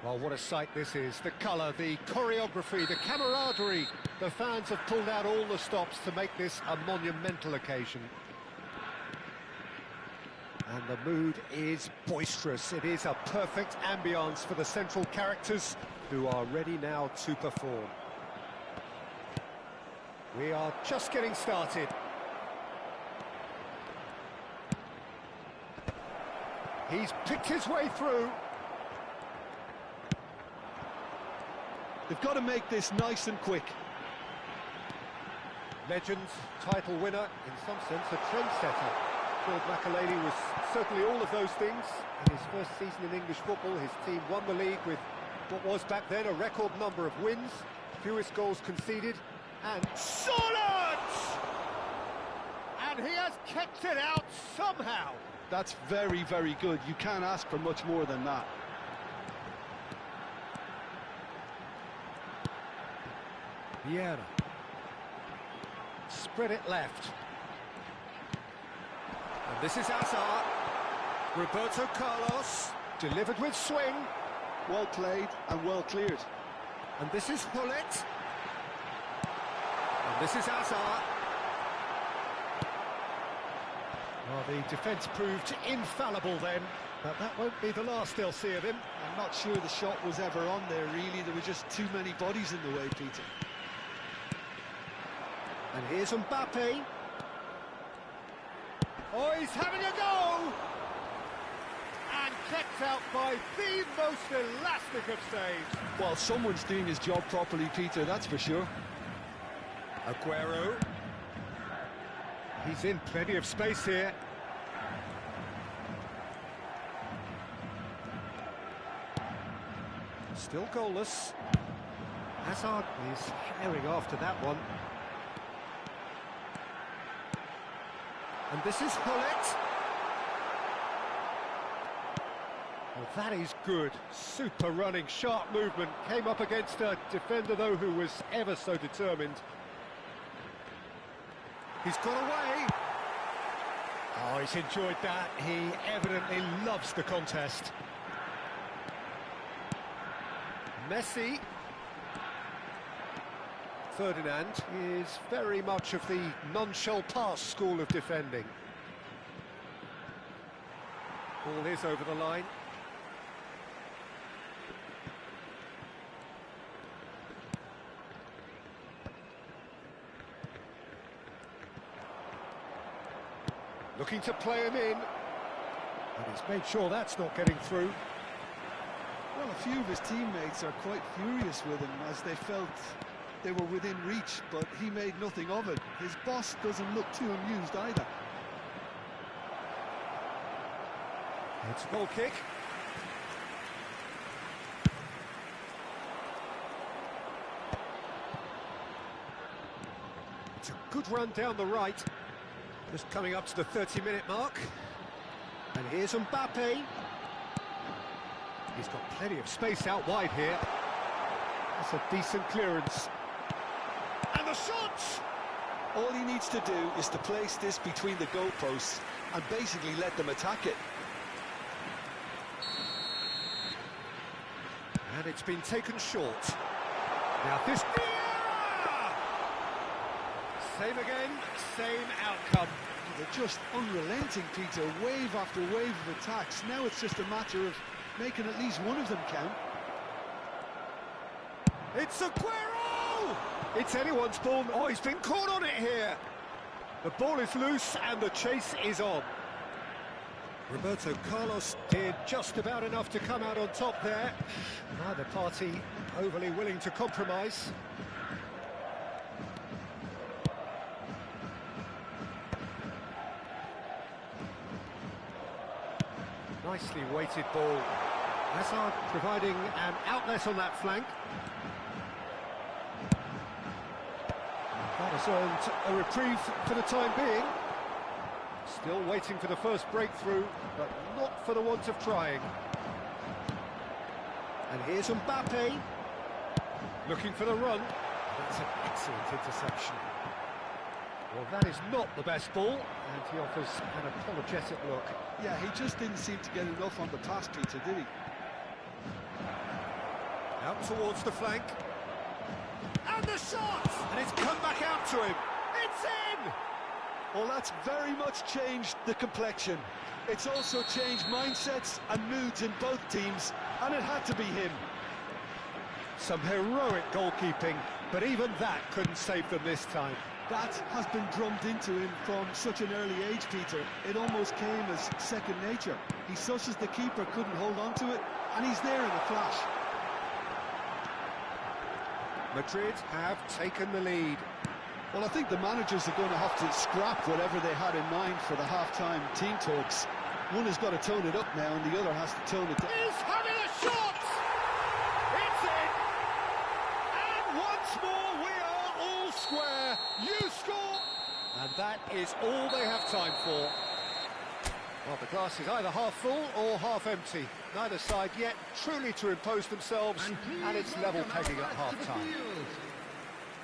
Well, what a sight this is. The colour, the choreography, the camaraderie. The fans have pulled out all the stops to make this a monumental occasion. And the mood is boisterous. It is a perfect ambience for the central characters who are ready now to perform. We are just getting started. He's picked his way through. They've got to make this nice and quick. Legend, title winner, in some sense a trendsetter. Claude Makélélé was certainly all of those things. In his first season in English football, his team won the league with what was back then a record number of wins, fewest goals conceded, and solid! And he has kept it out somehow. That's very, very good. You can't ask for much more than that. Vieira. Spread it left. And this is Hazard. Roberto Carlos. Delivered with swing. Well played and well cleared. And this is Hullet. And this is Hazard. Well, the defence proved infallible then, but that won't be the last they'll see of him. I'm not sure the shot was ever on there, really. There were just too many bodies in the way, Peter. And here's Mbappe. Oh, he's having a go! And kept out by the most elastic of saves. Well, someone's doing his job properly, Peter, that's for sure. Aguero. He's in plenty of space here. Still goalless. Hazard is carrying after that one. And this is Hullet. Well, that is good. Super running, sharp movement. Came up against a defender, though, who was ever so determined. He's got away. Oh, he's enjoyed that. He evidently loves the contest. Messi. Ferdinand is very much of the non-shall pass school of defending. Ball is over the line. Looking to play him in. And he's made sure that's not getting through. Well, a few of his teammates are quite furious with him as they felt they were within reach, but he made nothing of it. His boss doesn't look too amused either. It's a goal kick. It's a good run down the right. Just coming up to the 30-minute mark. And here's Mbappe. He's got plenty of space out wide here. That's a decent clearance. And the shot! All he needs to do is to place this between the goalposts and basically let them attack it. And it's been taken short. Now this... Same again, same outcome. They're just unrelenting, Peter. Wave after wave of attacks. Now it's just a matter of making at least one of them count. It's Aguero! It's anyone's ball. Oh, he's been caught on it here. The ball is loose and the chase is on. Roberto Carlos did just about enough to come out on top there. Neither party overly willing to compromise. Nicely weighted ball. Hazard providing an outlet on that flank. That has earned a reprieve for the time being. Still waiting for the first breakthrough, but not for the want of trying. And here's Mbappe. Looking for the run. That's an excellent interception. Well, that is not the best ball, and he offers an apologetic look. Yeah, he just didn't seem to get enough on the pass, Peter, did he? Out towards the flank. And the shot! And it's come back out to him. It's in! Well, that's very much changed the complexion. It's also changed mindsets and moods in both teams, and it had to be him. Some heroic goalkeeping, but even that couldn't save them this time. That has been drummed into him from such an early age, Peter. It almost came as second nature. He susses the keeper couldn't hold on to it, and he's there in a flash. Madrid have taken the lead. Well, I think the managers are going to have to scrap whatever they had in mind for the half-time team talks. One has got to tone it up now, and the other has to tone it down. He's having a shot! It's in! And once more we are all square. You score! And that is all they have time for. Well, the glass is either half full or half empty. Neither side yet truly to impose themselves, and it's level pegging at half-time.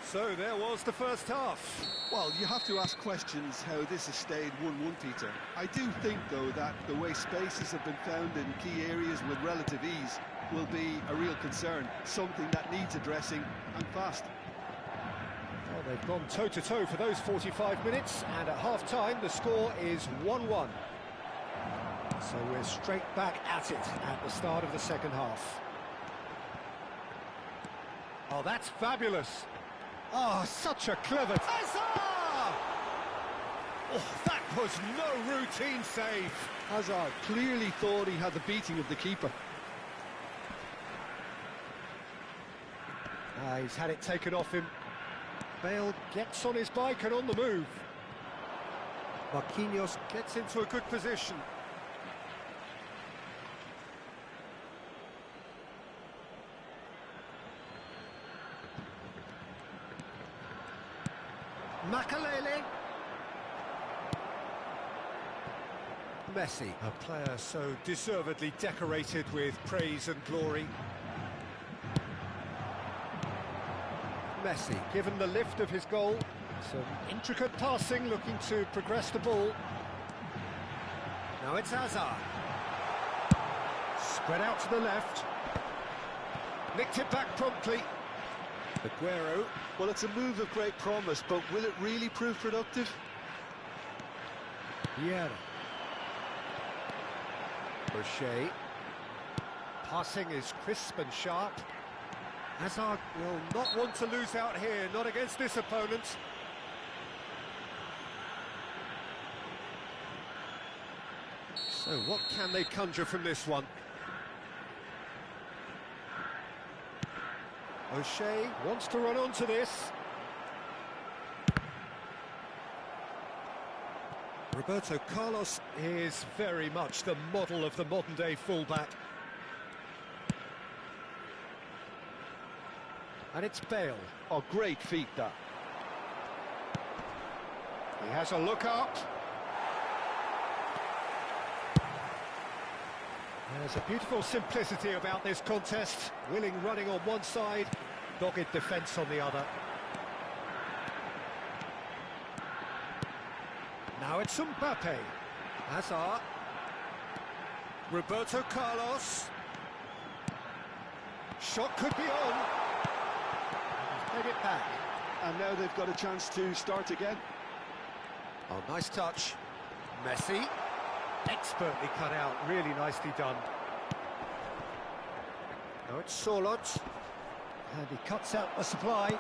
So there was the first half. Well, you have to ask questions how this has stayed 1-1, Peter. I do think, though, that the way spaces have been found in key areas with relative ease will be a real concern, something that needs addressing, and fast. Well, they've gone toe-to-toe for those 45 minutes, and at half-time the score is 1-1. So we're straight back at it at the start of the second half. Oh, that's fabulous. Oh, such a clever... Hazard! Oh, that was no routine save. Hazard clearly thought he had the beating of the keeper. He's had it taken off him. Bale gets on his bike and on the move. Marquinhos gets into a good position. Makalele. Messi, a player so deservedly decorated with praise and glory. Messi, given the lift of his goal, some intricate passing, looking to progress the ball. Now it's Hazard. Spread out to the left. Nicked it back promptly. Aguero. Well, it's a move of great promise, but will it really prove productive? Yeah. O'Shea. Passing is crisp and sharp. Hazard will not want to lose out here, not against this opponent. So what can they conjure from this one? O'Shea wants to run onto this. Roberto Carlos is very much the model of the modern-day fullback. And it's Bale. Oh, great feat, that. He has a look up. There's a beautiful simplicity about this contest. Willing running on one side, dogged defence on the other. Now it's Mbappe. Hazard. Roberto Carlos. Shot could be on. He's made it back. And now they've got a chance to start again. Oh, nice touch. Messi. Expertly cut out, really nicely done. Now it's Sorloth. And he cuts out the supply.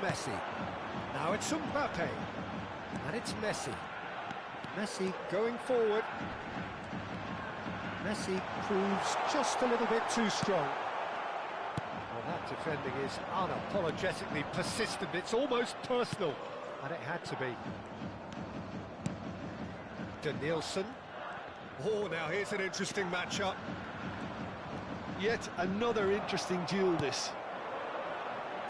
Messi. Now it's Mbappe. And it's Messi. Messi going forward. Messi proves just a little bit too strong. Well, that defending is unapologetically persistent. It's almost personal. And it had to be. Danielson. Oh, now here's an interesting matchup. Yet another interesting duel, this.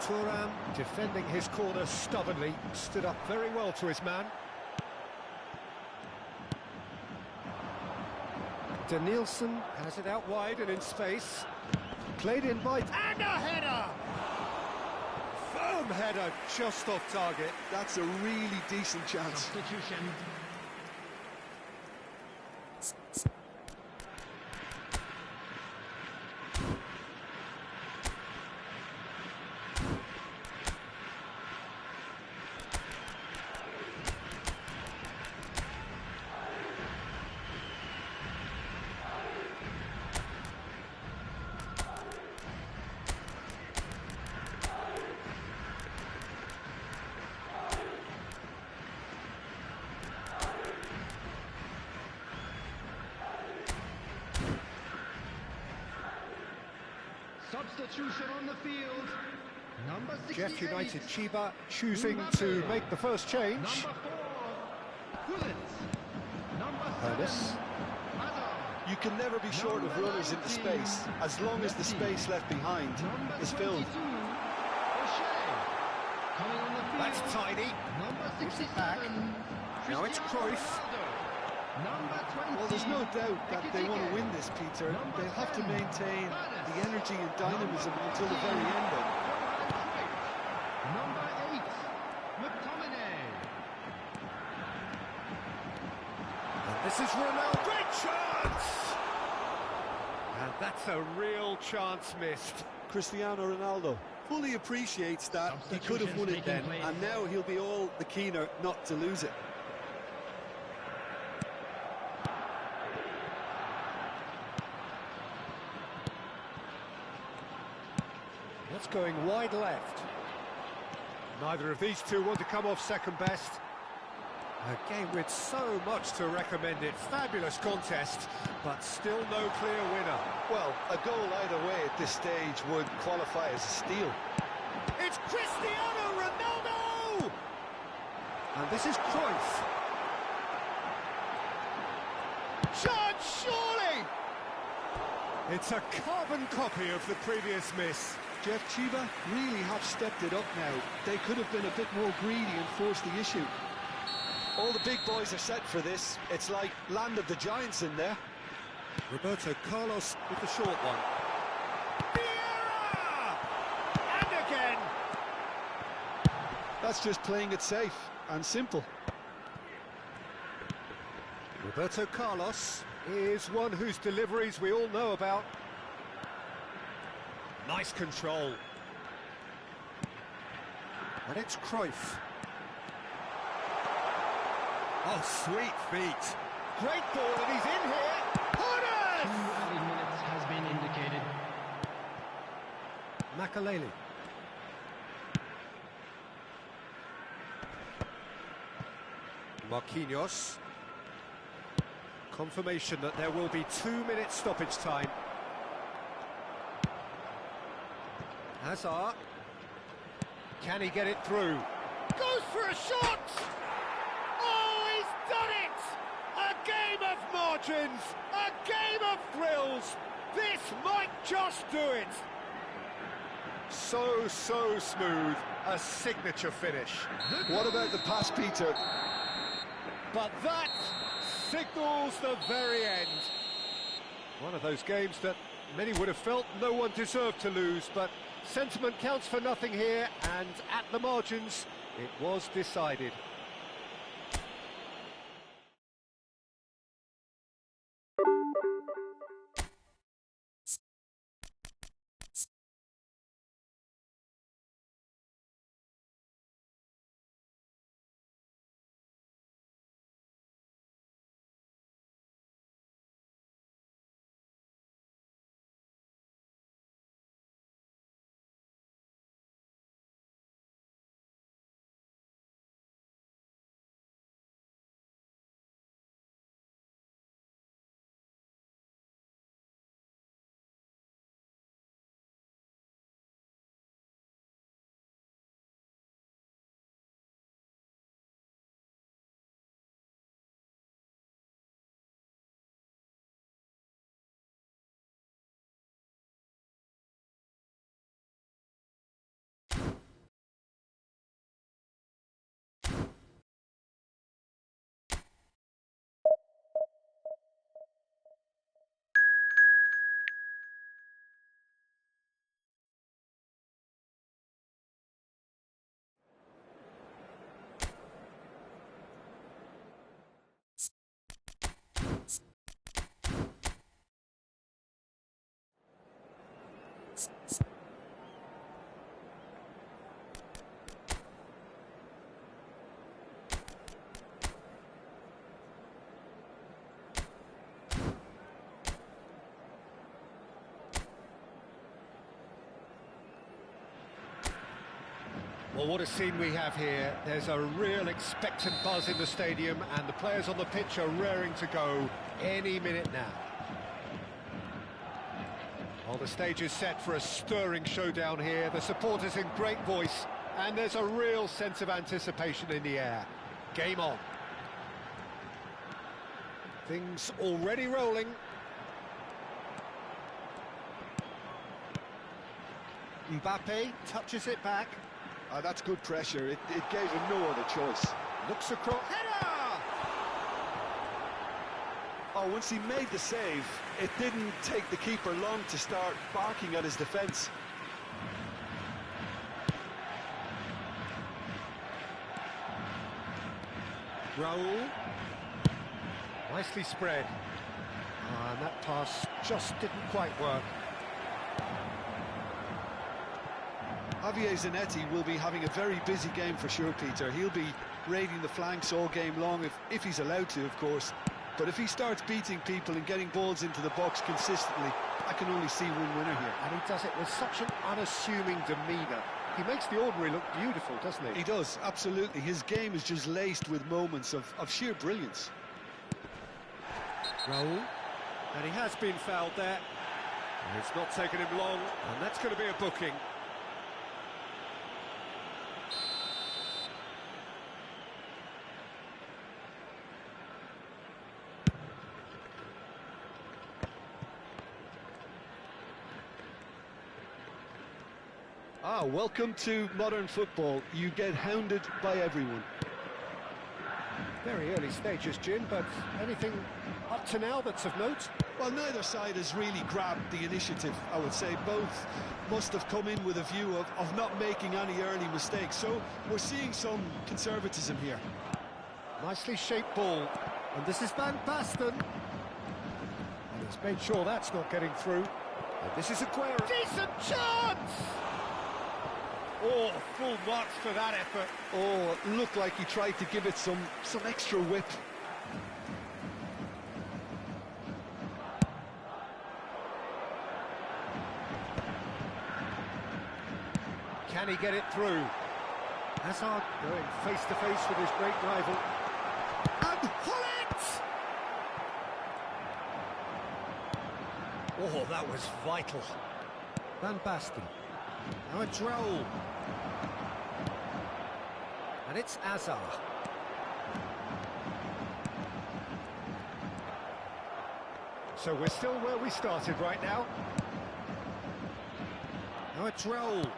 Thuram defending his corner stubbornly, stood up very well to his man. Danielson has it out wide and in space. Played in by... And a header! Firm header, just off target. That's a really decent chance. Substitution on the field. Number 68. Jeff United Chiba choosing to make the first change. Number 4. Gullit. Number 7. You can never be short of runners into space, as long as the space left behind is filled. That's tidy. Gives it back. Now it's Cruyff. Well, there's no doubt that they want to win this, Peter. They'll have to maintain the energy and dynamism until the very end. Number 8, McTominay. And this is Ronaldo. Great chance! And that's a real chance missed. Cristiano Ronaldo fully appreciates that he could have won it then, and now he'll be all the keener not to lose it. That's going wide left. Neither of these two want to come off second best. A game with so much to recommend it. Fabulous contest, but still no clear winner. Well, a goal either way at this stage would qualify as a steal. It's Cristiano Ronaldo! And this is Cruyff. Chance, surely! It's a carbon copy of the previous miss. Jeff Chiba really have stepped it up now. They could have been a bit more greedy and forced the issue. All the big boys are set for this. It's like land of the giants in there. Roberto Carlos with the short one. Vieira! And again! That's just playing it safe and simple. Roberto Carlos is one whose deliveries we all know about. Nice control. And it's Cruyff. Oh, sweet feet. Great ball, and he's in here. Hooders! 2 added minutes has been indicated. Makaleli. Marquinhos. Confirmation that there will be 2 minutes stoppage time. Hazard. Can he get it through? Goes for a shot! Oh, he's done it! A game of margins! A game of thrills! This might just do it! So smooth. A signature finish. What about the pass, Peter? But that signals the very end. One of those games that many would have felt no one deserved to lose, but sentiment counts for nothing here, and at the margins, it was decided. Well, what a scene we have here. There's a real expectant buzz in the stadium, and the players on the pitch are raring to go any minute now. Well, The stage is set for a stirring showdown here. The supporters in great voice, and there's a real sense of anticipation in the air. Game on. Things already rolling. Mbappe touches it back. That's good pressure. It gave him no other choice. Looks across. Header! Oh, once he made the save, it didn't take the keeper long to start barking at his defence. Raul. Nicely spread. And that pass just didn't quite work. Javier Zanetti will be having a very busy game for sure, Peter. He'll be raiding the flanks all game long, if he's allowed to, of course. But if he starts beating people and getting balls into the box consistently, I can only see one winner here. And he does it with such an unassuming demeanour. He makes the ordinary look beautiful, doesn't he? He does, absolutely. His game is just laced with moments of sheer brilliance. Raul. And he has been fouled there. It's not taken him long, and that's going to be a booking. Welcome to modern football. You get hounded by everyone. Very early stages, Jim, but anything up to now that's of note? Well, neither side has really grabbed the initiative, I would say. Both must have come in with a view of not making any early mistakes, so we're seeing some conservatism here. Nicely shaped ball, and this is Van Basten. And he's made sure that's not getting through. And this is Aguero. Decent chance! Oh, full marks for that effort. Oh, it looked like he tried to give it some extra whip. Can he get it through? Hazard going face-to-face with his great rival. And Hullet! Oh, that was vital. Van Basten. Now it's Raul. And it's Hazard. So we're still where we started right now. Now it's Raul.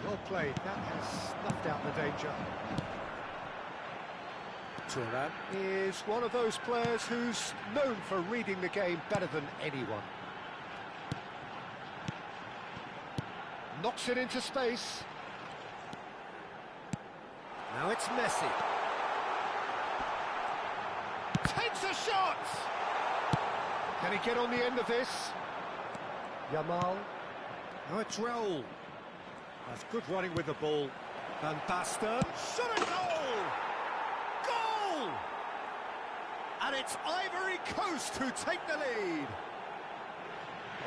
Well played. That has snuffed out the danger. Turan is one of those players who's known for reading the game better than anyone. Knocks it into space. Now it's Messi. Takes a shot! Can he get on the end of this? Yamal. Now it's Raul. That's good running with the ball. Van Basten. Shot a goal! Goal! And it's Ivory Coast who take the lead.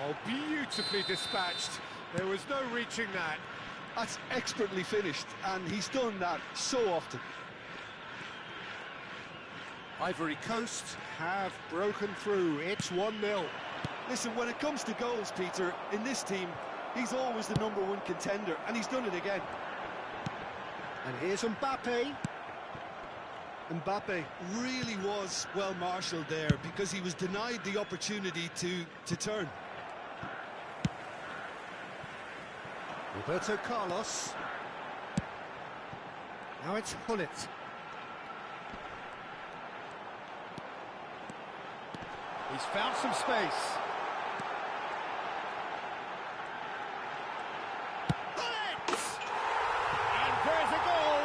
Oh, beautifully dispatched. There was no reaching that. That's expertly finished, and he's done that so often. Ivory Coast have broken through. It's 1-0. Listen, when it comes to goals, Peter, in this team, he's always the #1 contender, and he's done it again. And here's Mbappe. Mbappe really was well marshalled there because he was denied the opportunity to turn. Roberto Carlos. Now it's Hullet. He's found some space. Hullet! And there's a goal!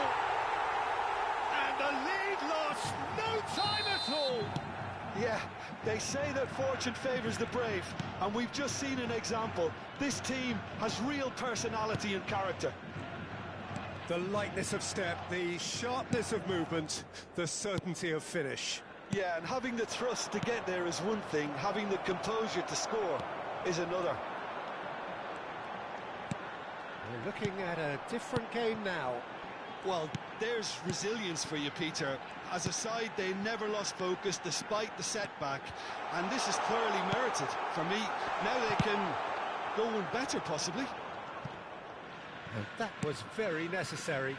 And the lead lost no time at all! Yeah, they say that fortune favours the brave, and we've just seen an example. This team has real personality and character. The lightness of step, the sharpness of movement, the certainty of finish. Yeah, and having the thrust to get there is one thing, having the composure to score is another. We're looking at a different game now. Well, there's resilience for you, Peter. As a side, they never lost focus despite the setback, and this is thoroughly merited for me. Now they can go one better, possibly. And that was very necessary.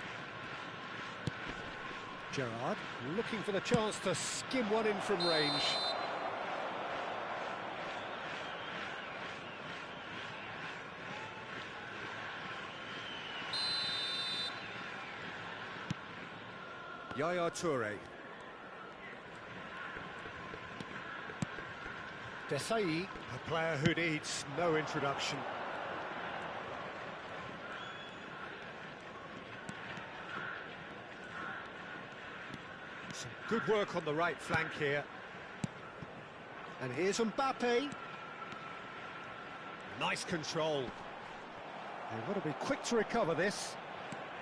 Gerrard looking for the chance to skim one in from range. Yaya Toure. Desai, a player who needs no introduction. Some good work on the right flank here. And here's Mbappe. Nice control. They've got to be quick to recover this.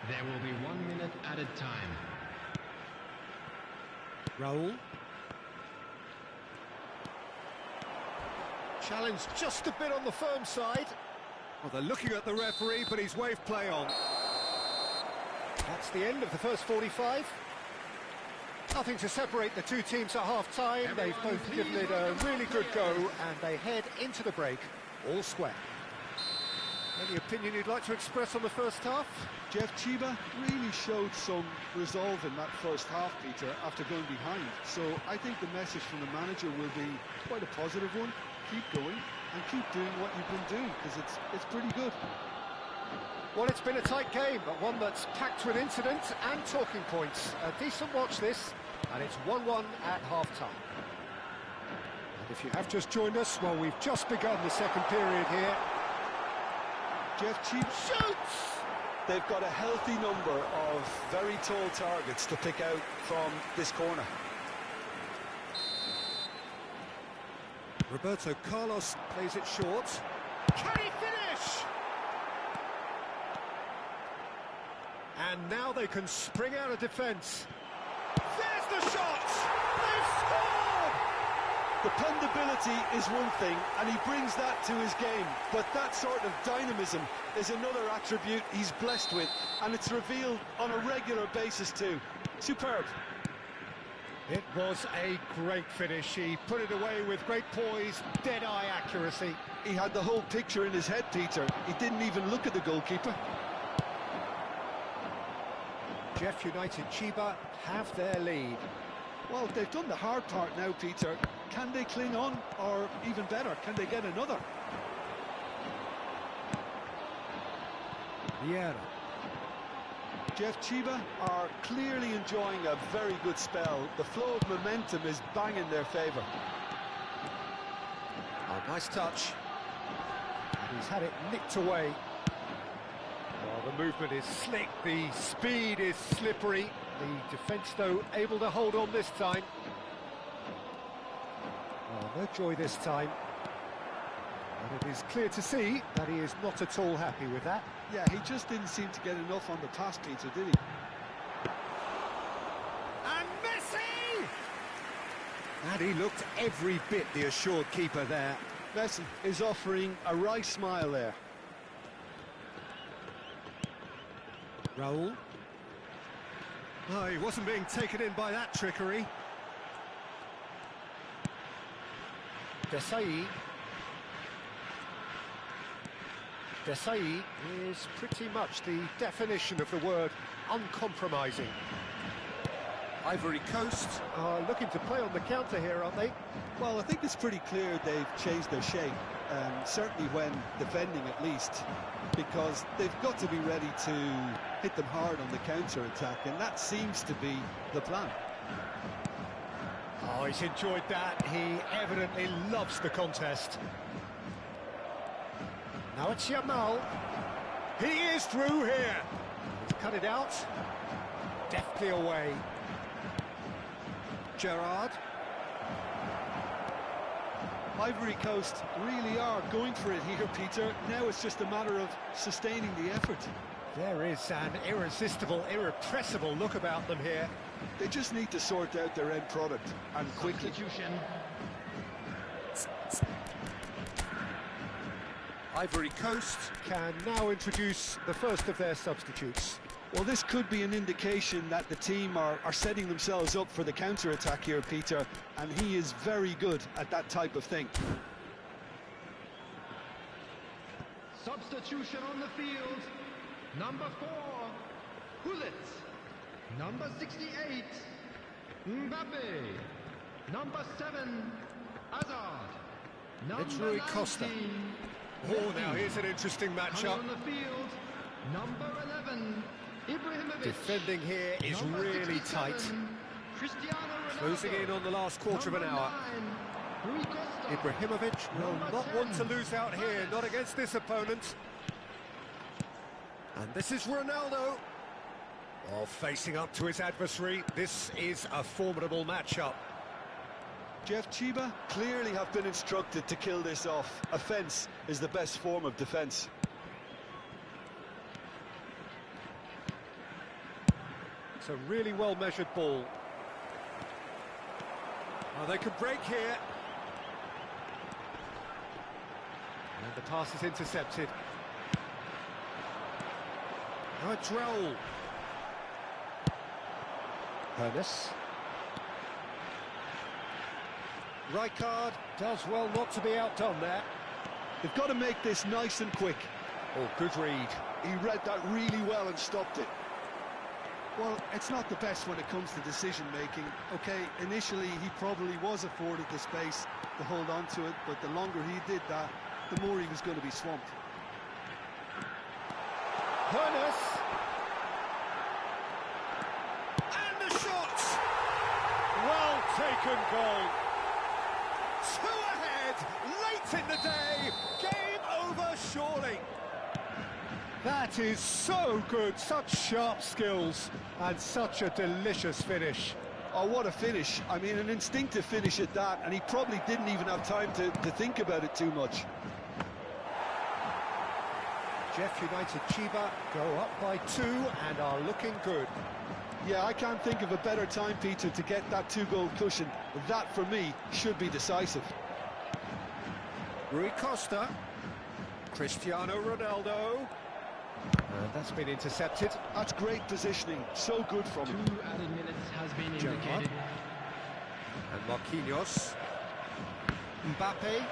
There will be 1 minute added time. Raul. Challenge just a bit on the firm side. Well, they're looking at the referee, but he's waved play on. That's the end of the first 45. Nothing to separate the two teams at half-time. They've both given it a really good go, and they head into the break all square. Any opinion you'd like to express on the first half? Jeff Chiba really showed some resolve in that first half, Peter, after going behind. So I think the message from the manager will be quite a positive one. Keep going and keep doing what you've been doing, because it's pretty good. Well, it's been a tight game, but one that's packed with incident and talking points. A decent watch this, and it's 1-1 at half-time. And if you have just joined us, well, we've just begun the second period here. Jeff Cheap shoots! They've got a healthy number of very tall targets to pick out from this corner. Roberto Carlos plays it short. Can he finish? And now they can spring out of defence. There's the shot! They've scored! Dependability is one thing, and he brings that to his game, but that sort of dynamism is another attribute he's blessed with, and it's revealed on a regular basis too. Superb. It was a great finish. He put it away with great poise, dead-eye accuracy. He had the whole picture in his head, Peter. He didn't even look at the goalkeeper. Jeff United Chiba have their lead. Well, they've done the hard part now, Peter. Can they cling on, or even better, can they get another? Vieira. Jeff Chiba are clearly enjoying a very good spell. The flow of momentum is bang in their favour. Oh, nice touch. And he's had it nicked away. Well, the movement is slick, the speed is slippery. The defence, though, able to hold on this time. Well, no joy this time. And it is clear to see that he is not at all happy with that. Yeah, he just didn't seem to get enough on the pass, Peter, did he? And Messi! And he looked every bit the assured keeper there. Messi is offering a wry smile there. Raul. Oh, he wasn't being taken in by that trickery. Desai. Desai is pretty much the definition of the word uncompromising. Ivory Coast are looking to play on the counter here, aren't they? Well, I think it's pretty clear they've changed their shape, certainly when defending at least, because they've got to be ready to hit them hard on the counter-attack, and that seems to be the plan. Oh, he's enjoyed that. He evidently loves the contest. Now it's Yamal. He is through here. He's cut it out. Deftly away. Gerrard. Ivory Coast really are going for it here, Peter. Now it's just a matter of sustaining the effort. There is an irresistible, irrepressible look about them here. They just need to sort out their end product, and quickly. Substitution. Ivory Coast can now introduce the first of their substitutes. Well, this could be an indication that the team are setting themselves up for the counter-attack here, Peter, and he is very good at that type of thing. Substitution on the field. Number 4, Hullet. Number 68, Mbappe. Number 7, Hazard. It's Number Rui Costa. 19, Oh, now here's an interesting coming matchup. on the field. Number 11, Ibrahimovic. Defending here is Number really 67, tight. Cristiano Ronaldo. Closing in on the last quarter of an Number hour. 9, Rui Costa. Ibrahimovic will Number not want to 10, lose out here, not against this opponent. And this is Ronaldo. Oh, facing up to his adversary. This is a formidable matchup. Jeff, Chiba clearly have been instructed to kill this off. Offence is the best form of defence. It's a really well-measured ball. Oh, they could break here. And the pass is intercepted. Now it's Raul. Hernes. Rijkaard does well not to be outdone there. They've got to make this nice and quick. Oh, good read. He read that really well and stopped it. Well, it's not the best when it comes to decision-making. OK, initially he probably was afforded the space to hold on to it, but the longer he did that, the more he was going to be swamped. Hernes. And the shot! Well taken goal. 2 ahead, late in the day, game over surely. That is so good, such sharp skills and such a delicious finish. Oh, what a finish. I mean, an instinctive finish at that, and he probably didn't even have time to think about it too much. Jeff United Chiba go up by 2 and are looking good. Yeah, I can't think of a better time, Peter, to get that 2-goal cushion. That, for me, should be decisive. Rui Costa. Cristiano Ronaldo. And that's been intercepted. That's great positioning. So good from him. 2 added minutes has been indicated. And Marquinhos. Mbappe.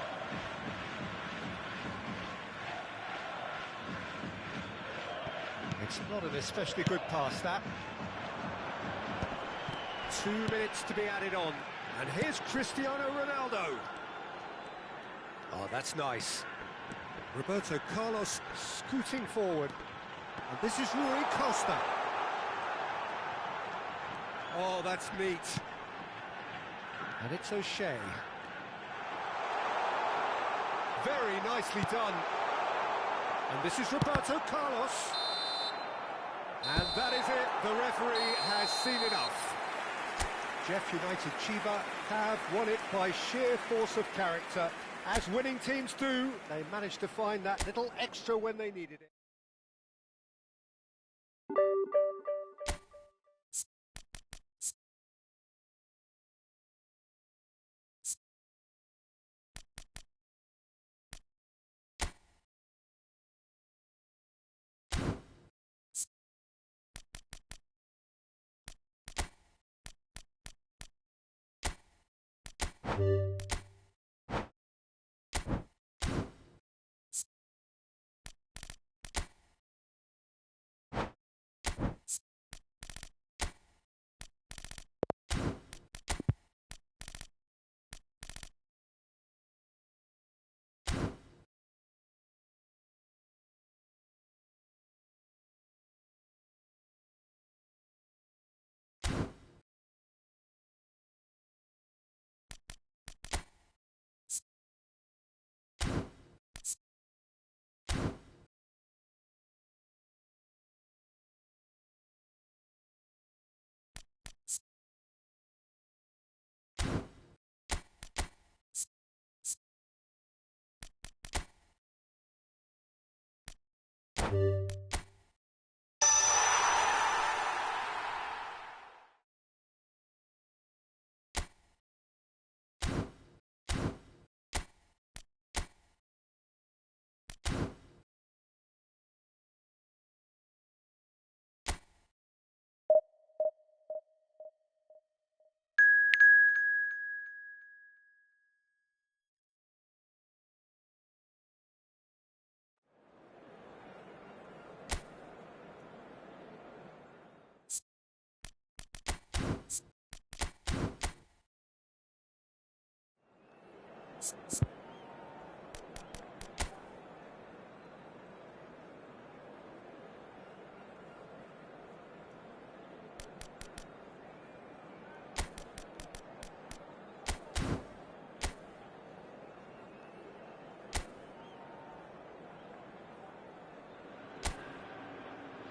It's not an especially good pass, that. 2 minutes to be added on. And here's Cristiano Ronaldo. Oh, that's nice. Roberto Carlos scooting forward. And this is Rui Costa. Oh, that's neat. And it's O'Shea. Very nicely done. And this is Roberto Carlos. And that is it. The referee has seen enough. Jeff United Chiba have won it by sheer force of character. As winning teams do, they managed to find that little extra when they needed it.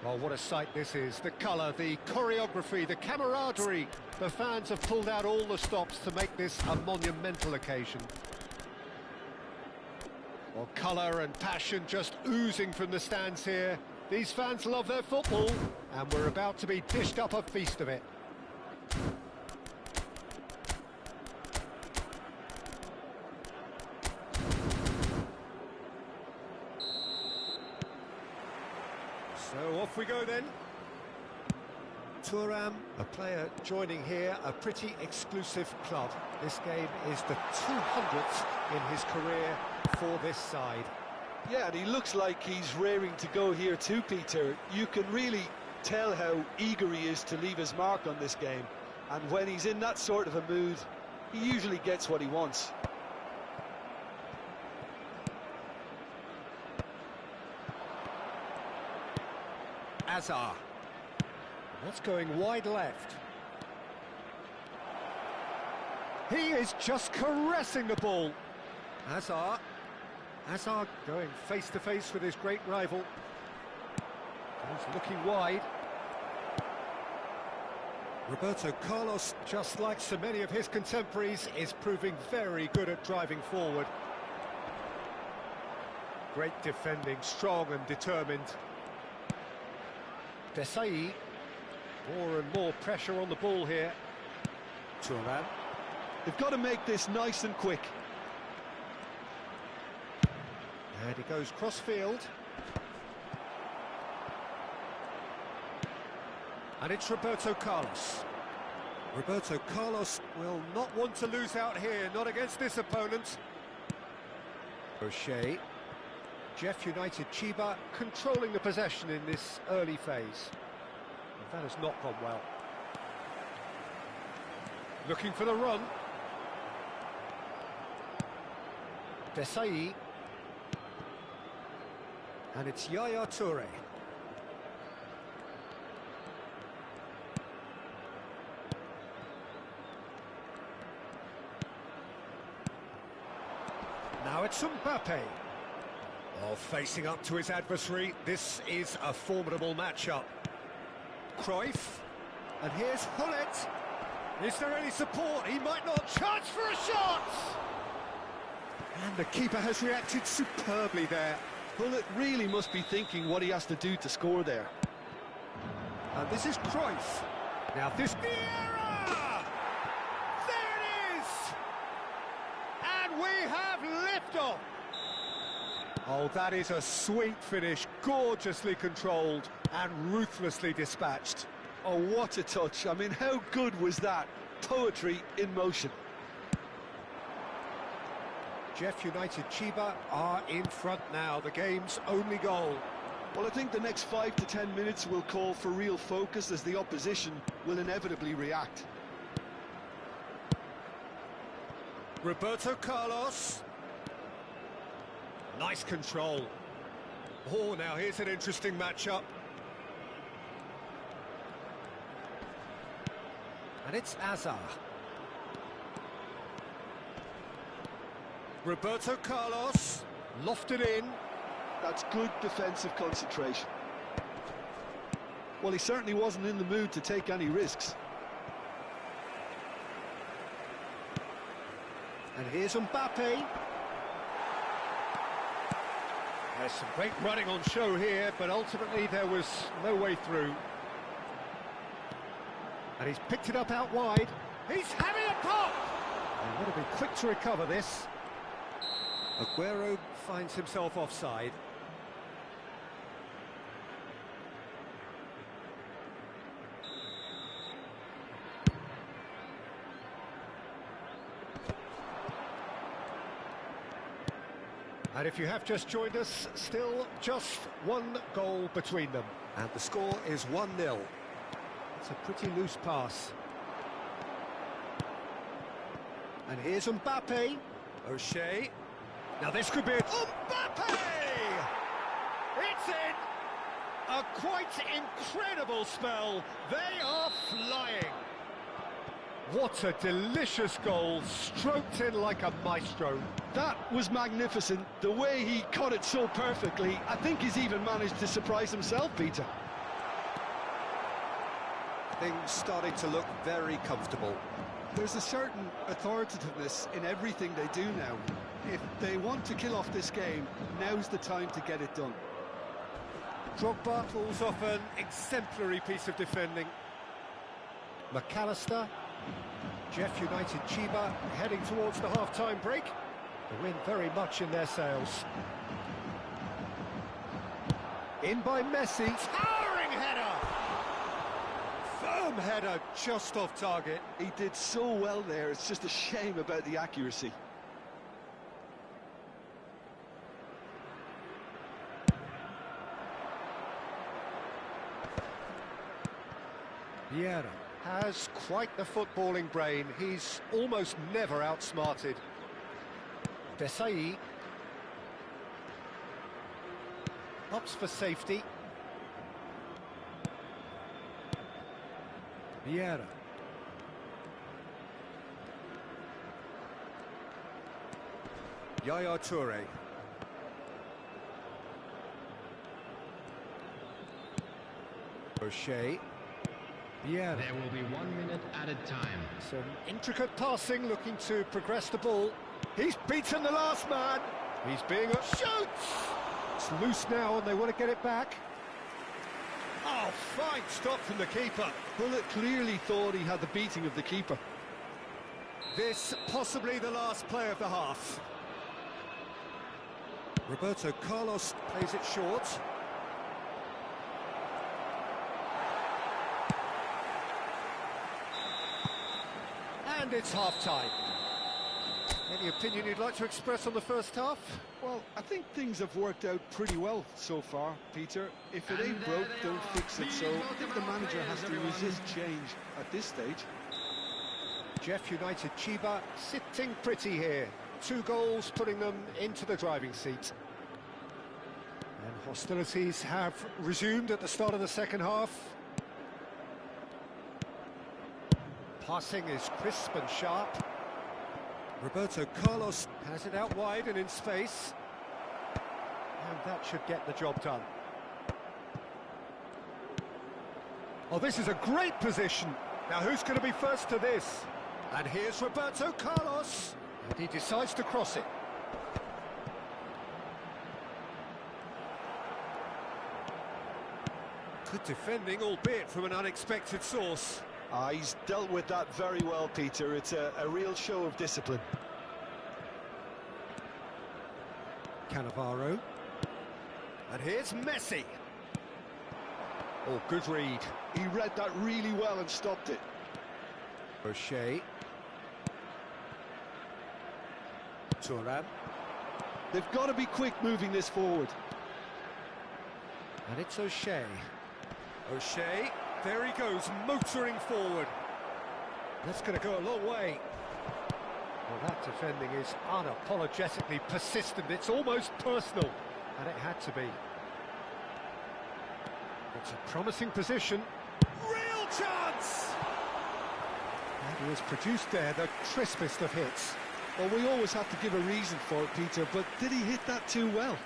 Oh, what a sight this is. The colour, the choreography, the camaraderie. The fans have pulled out all the stops to make this a monumental occasion. Well, colour and passion just oozing from the stands here. These fans love their football, and we're about to be dished up a feast of it. So off we go then. Thuram, a player joining here, a pretty exclusive club. This game is the 200th in his career for this side. Yeah, and he looks like he's raring to go here too, Peter. You can really tell how eager he is to leave his mark on this game. And when he's in that sort of a mood, he usually gets what he wants. Azar. That's going wide left. He is just caressing the ball. Azar going face to face with his great rival. He's looking wide. Roberto Carlos, just like so many of his contemporaries, is proving very good at driving forward. Great defending, strong and determined. Desai, more and more pressure on the ball here. Thuram. They've got to make this nice and quick. And he goes cross-field. And it's Roberto Carlos. Roberto Carlos will not want to lose out here, not against this opponent. O'Shea. Jeff United Chiba controlling the possession in this early phase. And that has not gone well. Looking for the run. Desai. And it's Yaya Toure. Now it's Mbappe. Oh, facing up to his adversary, this is a formidable matchup. Cruyff, and here's Hullet. Is there any support? He might not. Chance for a shot! And the keeper has reacted superbly there. Hullet really must be thinking what he has to do to score there. And this is Cruyff. Now this... Vieira! There it is! And we have liftoff! Oh, that is a sweet finish, gorgeously controlled and ruthlessly dispatched. Oh, what a touch. I mean, how good was that? Poetry in motion. Jeff United Chiba are in front now, the game's only goal. Well, I think the next 5 to 10 minutes will call for real focus as the opposition will inevitably react. Roberto Carlos. Nice control. Oh, now here's an interesting matchup. And it's Azar. Roberto Carlos, lofted in. That's good defensive concentration. Well, he certainly wasn't in the mood to take any risks. And here's Mbappe. There's some great running on show here, but ultimately there was no way through. And he's picked it up out wide. He's having a pop! And will be quick to recover this. Aguero finds himself offside. And if you have just joined us, still just one goal between them. And the score is 1-0. It's a pretty loose pass. And here's Mbappe. O'Shea. Now this could be it. Mbappe! It's in! A quite incredible spell. They are flying. What a delicious goal, stroked in like a maestro. That was magnificent. The way he caught it so perfectly, I think he's even managed to surprise himself, Peter. Things starting to look very comfortable. There's a certain authoritativeness in everything they do now. If they want to kill off this game, now's the time to get it done. Drogba pulls off an exemplary piece of defending. McAllister. Jeff United Chiba heading towards the half-time break. The wind very much in their sails. In by Messi. Towering header! Firm header just off target. He did so well there, it's just a shame about the accuracy. Vieira has quite the footballing brain. He's almost never outsmarted. Desai. Opts for safety. Vieira. Yaya Toure. O'Shea. Yeah. There will be 1 minute added time. Some intricate passing, looking to progress the ball. He's beaten the last man. He's being a shoots. It's loose now, and they want to get it back. Oh, fine stop from the keeper. Well, it clearly thought he had the beating of the keeper. This possibly the last play of the half. Roberto Carlos plays it short. And it's half-time. Any opinion you'd like to express on the first half? Well, I think things have worked out pretty well so far, Peter. If it ain't broke, don't fix it. So I think the manager has to resist change at this stage. Jeff United Chiba sitting pretty here. 2 goals putting them into the driving seat. And hostilities have resumed at the start of the second half. Passing is crisp and sharp. Roberto Carlos has it out wide and in space. And that should get the job done. Oh, this is a great position. Now, who's going to be first to this? And here's Roberto Carlos. And he decides to cross it. Good defending, albeit from an unexpected source. He's dealt with that very well, Peter. It's a real show of discipline. Cannavaro. And here's Messi. Oh, good read. He read that really well and stopped it. O'Shea. Thuram. They've got to be quick moving this forward. And it's O'Shea. O'Shea, there he goes, motoring forward. That's going to go a long way. Well, that defending is unapologetically persistent. It's almost personal, and it had to be. It's a promising position. Real chance! And he has produced there the crispest of hits. Well, we always have to give a reason for it, Peter, but did he hit that too well?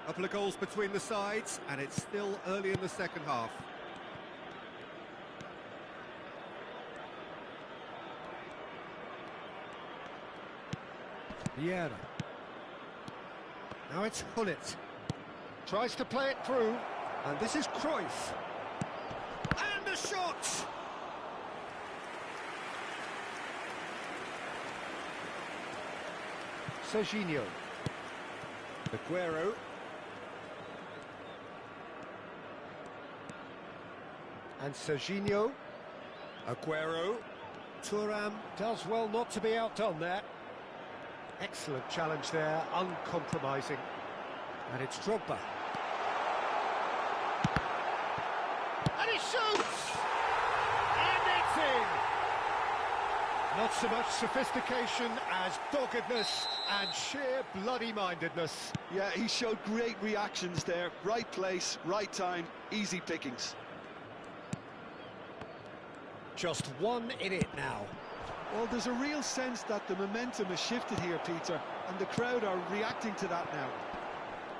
Couple of goals between the sides, and it's still early in the second half. Vieira. Now it's Hullet. Tries to play it through, and this is Cruyff. And a shot! Serginho. Aguero. And Serginho. Aguero. Thuram does well not to be outdone there. Excellent challenge there, uncompromising. And it's Drogba. And he shoots! And it's in! Not so much sophistication as doggedness and sheer bloody-mindedness. Yeah, he showed great reactions there. Right place, right time, easy pickings. Just one in it now. Well, there's a real sense that the momentum has shifted here, Peter, and the crowd are reacting to that now.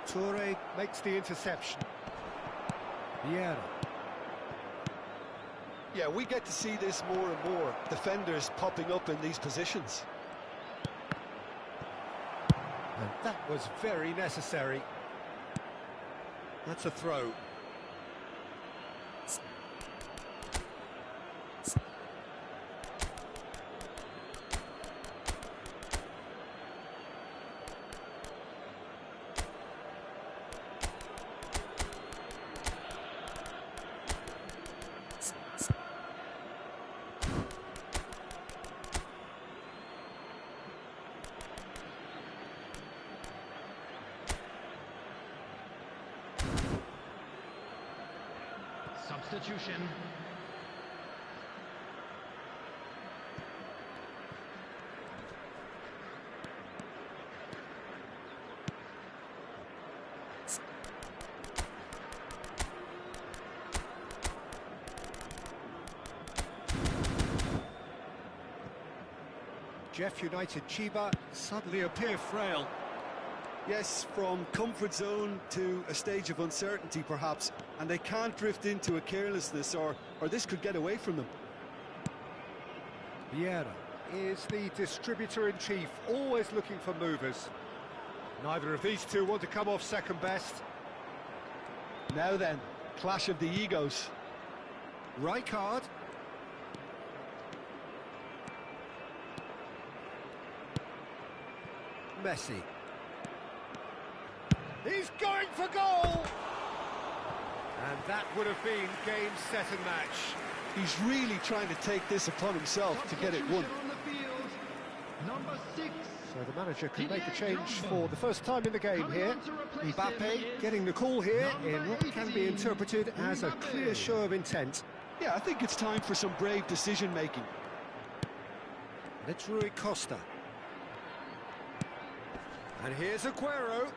Toure makes the interception. Vieira. Yeah, we get to see this more and more. Defenders popping up in these positions. And that was very necessary. That's a throw. Substitution. Jeff United Chiba suddenly appear frail. Yes, from comfort zone to a stage of uncertainty, perhaps, and they can't drift into a carelessness, or this could get away from them. Vieira is the distributor-in-chief, always looking for movers. Neither of these two want to come off second best. Now then, clash of the egos. Rijkaard. Messi. He's going for goal! And that would have been game, set and match. He's really trying to take this upon himself to get it won. On the field, number 6. So the manager can make a change for the first time in the game here. Mbappe getting the call here in what can be interpreted as a clear show of intent. Yeah, I think it's time for some brave decision-making. And it's Rui Costa. And here's Aguero.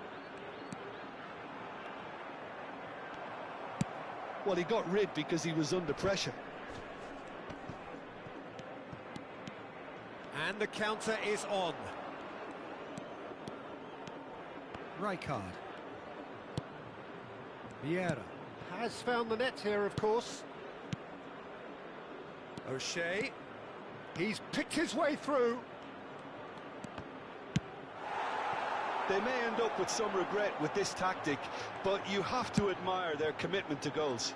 Well, he got rid because he was under pressure. And the counter is on. Rijkaard. Vieira has found the net here, of course. O'Shea. He's picked his way through. They may end up with some regret with this tactic, but you have to admire their commitment to goals.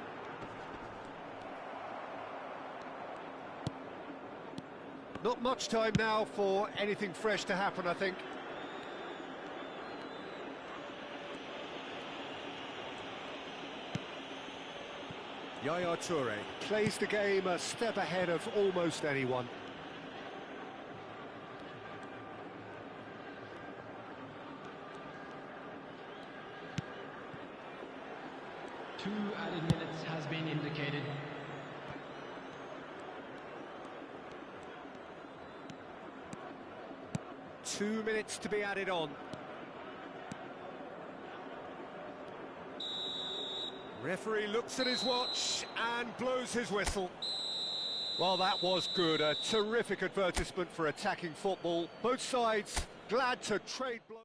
Not much time now for anything fresh to happen, I think. Yaya Toure plays the game a step ahead of almost anyone. Two added minutes has been indicated. Two minutes to be added on. Referee looks at his watch and blows his whistle. Well, that was good. A terrific advertisement for attacking football. Both sides glad to trade blows.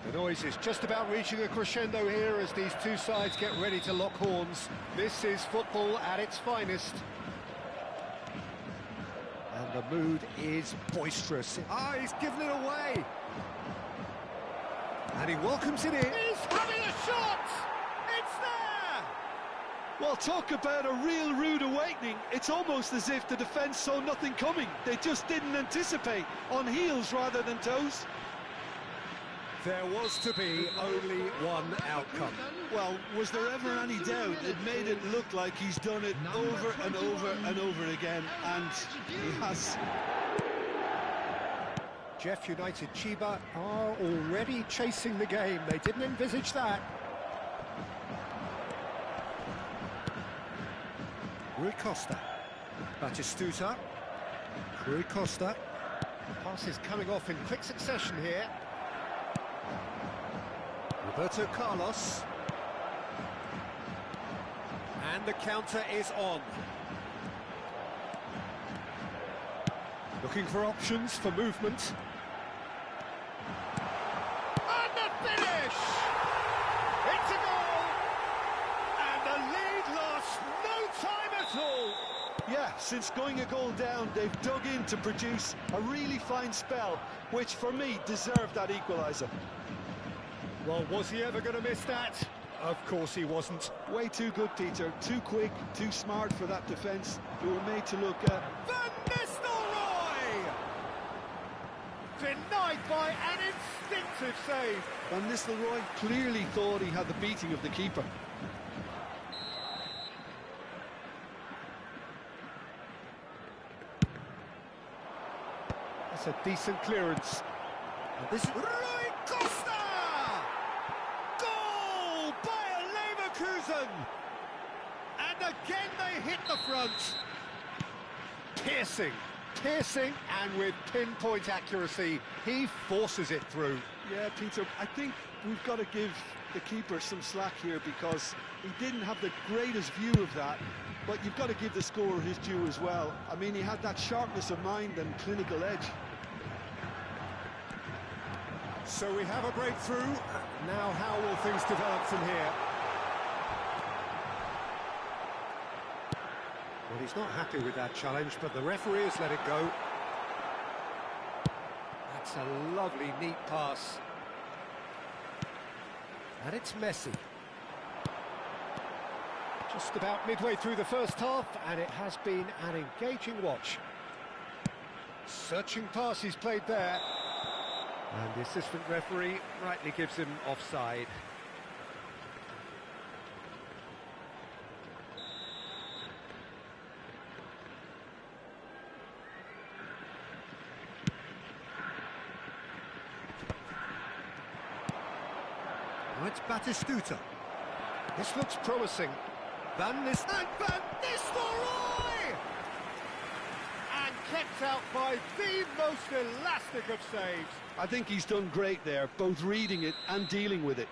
The noise is just about reaching a crescendo here as these two sides get ready to lock horns. This is football at its finest. And the mood is boisterous. Ah, he's given it away. And he welcomes it in. He's having a shot! It's there! Well, talk about a real rude awakening. It's almost as if the defence saw nothing coming. They just didn't anticipate, on heels rather than toes. There was to be only one outcome. Well, was there ever any doubt? It made it look like he's done it over and over and over again, and he has. Jeff United Chiba are already chasing the game. They didn't envisage that. Rui Costa. Batistuta. Rui Costa. Passes coming off in quick succession here. Roberto Carlos. And the counter is on. Looking for options for movement. And the finish! It's a goal! And the lead lost no time at all! Yeah, since going a goal down, they've dug in to produce a really fine spell, which for me deserved that equaliser. Well, was he ever going to miss that? Of course he wasn't. Way too good, Peter. Too quick, too smart for that defence. They were made to look at... Van Nistelrooy! Denied by an instinctive save. Van Nistelrooy clearly thought he had the beating of the keeper. That's a decent clearance. And this is Rui Costa! Goal by Leverkusen! And again they hit the front. Piercing, and with pinpoint accuracy, he forces it through. Yeah, Peter, I think we've got to give the keeper some slack here because he didn't have the greatest view of that, but you've got to give the scorer his due as well. I mean, he had that sharpness of mind and clinical edge. So we have a breakthrough. Now how will things develop from here? Well, he's not happy with that challenge, but the referee has let it go. That's a lovely, neat pass. And it's Messi. Just about midway through the first half, and it has been an engaging watch. Searching pass he's played there. And the assistant referee rightly gives him offside. Now it's Batistuta. This looks promising. Van Nistelrooy! And kept out by the most elastic of saves. I think he's done great there, both reading it and dealing with it.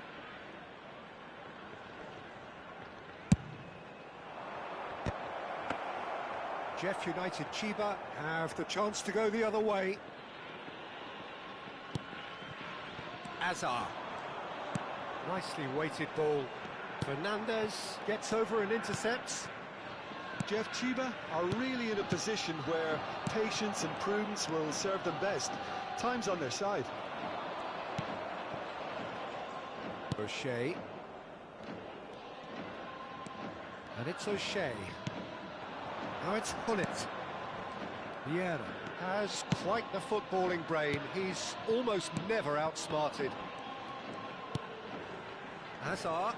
Jeff United Chiba have the chance to go the other way. Azar. Nicely weighted ball. Fernandez gets over and intercepts. Jeff Chiba are really in a position where patience and prudence will serve them best. Time's on their side. O'Shea. And it's O'Shea. Now it's Hullet. Vieira has quite the footballing brain. He's almost never outsmarted. Hazard.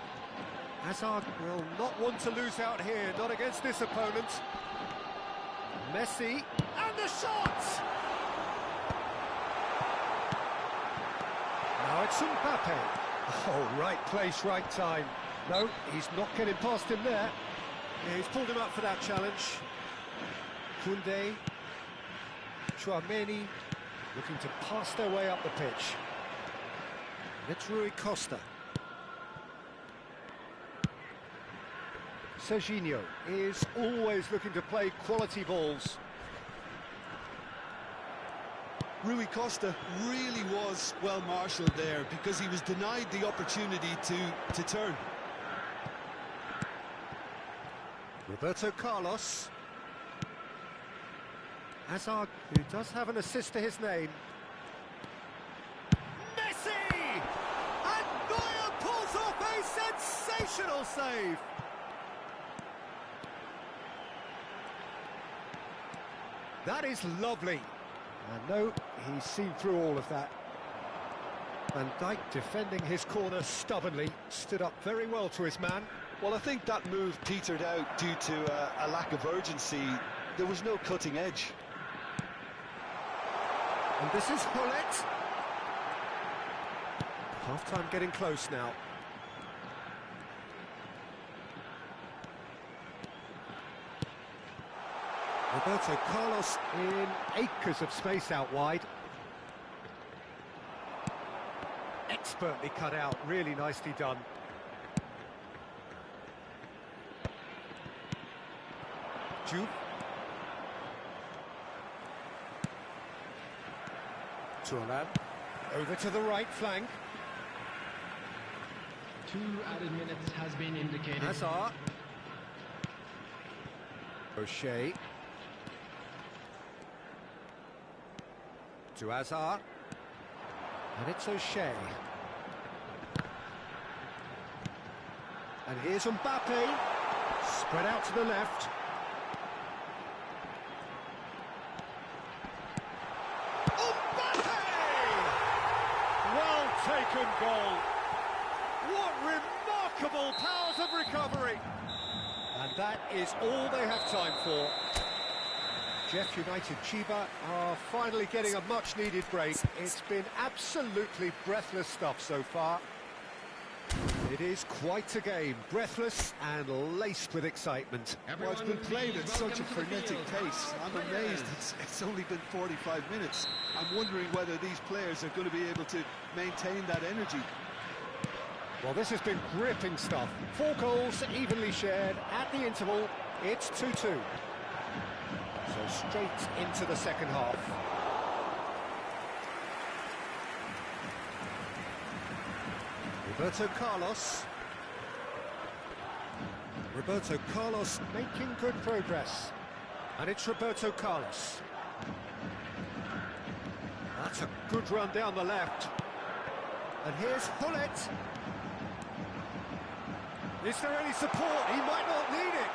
Hazard will not want to lose out here, not against this opponent. Messi, and the shot! Now it's Mbappe. Oh, right place, right time. No, he's not getting past him there. Yeah, he's pulled him up for that challenge. Koundé, Chouameni, looking to pass their way up the pitch. And it's Rui Costa. Serginho is always looking to play quality balls. Rui Costa really was well marshalled there because he was denied the opportunity to turn. Roberto Carlos. Hazard, who does have an assist to his name. Messi! And Neuer pulls off a sensational save! That is lovely. And no, he's seen through all of that. Van Dijk defending his corner stubbornly, stood up very well to his man. Well, I think that move petered out due to a lack of urgency. There was no cutting edge. And this is Hullet. Half-time getting close now. Roberto Carlos in acres of space out wide. Expertly cut out, really nicely done. Juve. Turan. Over to the right flank. 2 added minutes has been indicated. Hazard. O'Shea. To Hazard. And it's O'Shea. And here's Mbappe. Spread out to the left. Well taken goal. What remarkable powers of recovery. And that is all they have time for. Jeff United Chiba are finally getting a much-needed break. It's been absolutely breathless stuff so far. It is quite a game, breathless and laced with excitement. Well, it's been played at such a frenetic pace. I'm amazed it's only been 45 minutes. I'm wondering whether these players are going to be able to maintain that energy. Well, this has been gripping stuff. 4 goals evenly shared at the interval. It's 2-2. So straight into the second half. Roberto Carlos. Roberto Carlos making good progress. And it's Roberto Carlos. That's a good run down the left. And here's Hullet. Is there any support? He might not need it.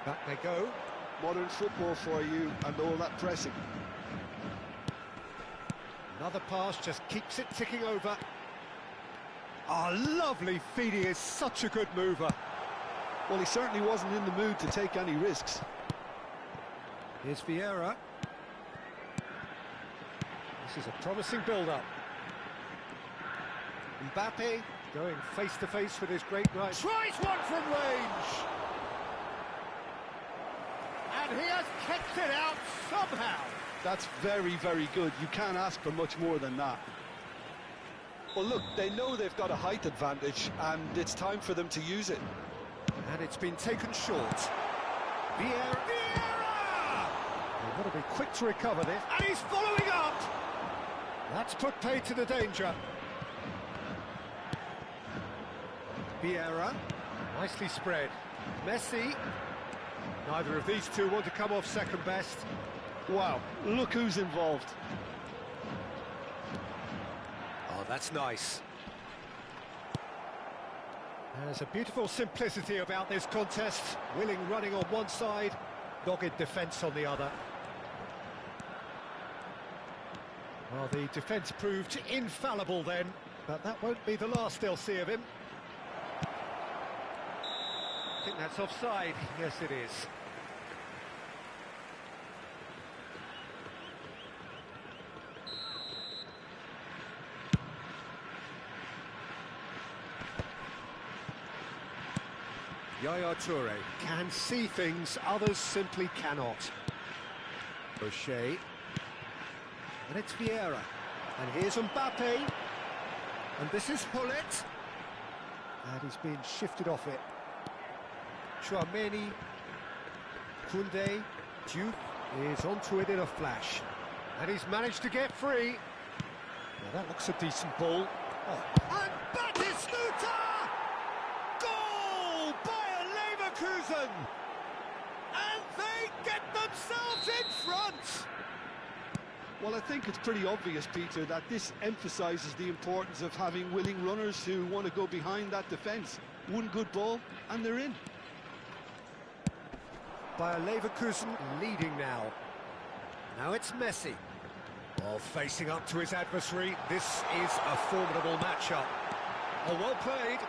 Back they go. Modern football for you and all that pressing. Another pass just keeps it ticking over. Lovely feed. He is such a good mover. Well, he certainly wasn't in the mood to take any risks. Here's Vieira. This is a promising build-up. Mbappe going face-to-face with his great right. Tries one from range! And he has kicked it out somehow. That's very, very good. You can't ask for much more than that. Well, look, they know they've got a height advantage, and it's time for them to use it. And it's been taken short. Vieira! They've got to be quick to recover this. And he's following up! That's put paid to the danger. Vieira, nicely spread. Messi. Neither of these two want to come off second best. Wow, look who's involved. Oh, that's nice. There's a beautiful simplicity about this contest. Willing running on one side, dogged defence on the other. Well, the defence proved infallible then, but that won't be the last they'll see of him. I think that's offside. Yes, it is. Yaya Toure can see things others simply cannot. O'Shea. And it's Vieira. And here's Mbappe. And this is Hullet. And he's been shifted off it. Chouameni, Koundé, Duke is onto it in a flash. And he's managed to get free. Now that looks a decent ball. Oh. And Batistuta! Goal! Bayer Leverkusen! And they get themselves in front! Well, I think it's pretty obvious, Peter, that this emphasises the importance of having willing runners who want to go behind that defence. One good ball, and they're in. Bayer Leverkusen leading now. Now it's Messi. Oh, facing up to his adversary. This is a formidable matchup. Oh, well played.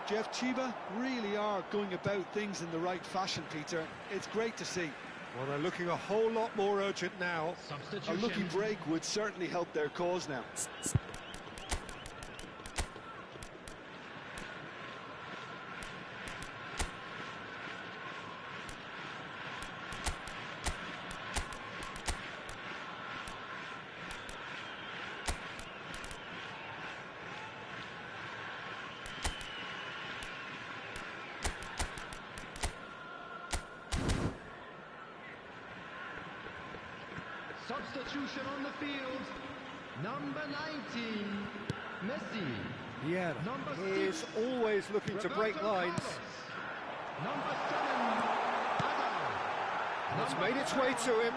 Jeff Chiba really are going about things in the right fashion, Peter. It's great to see. Well, they're looking a whole lot more urgent now. A lucky break would certainly help their cause now. Substitution on the field. Number 19, Messi. Yeah, he is always looking to break lines. Number 7, Adam. And it's made its way to him.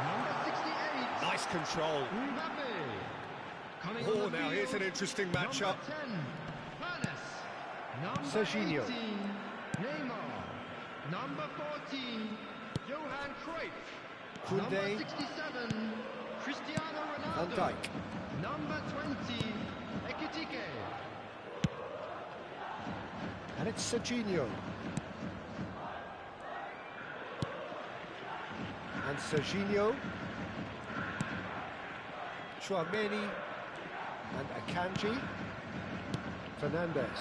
Number 68. Nice control. Coming Oh, on the now here's field, an interesting matchup. Number 10, Panis. Serginho. Number 18, Neymar. Number 14, Johan Cruyff. Number Koundé. 67, Cristiano Van Ronaldo. Dijk. Number 20, Ekitike. And it's Serginho. And Serginho. Chouameni. And Akanji. Fernandez.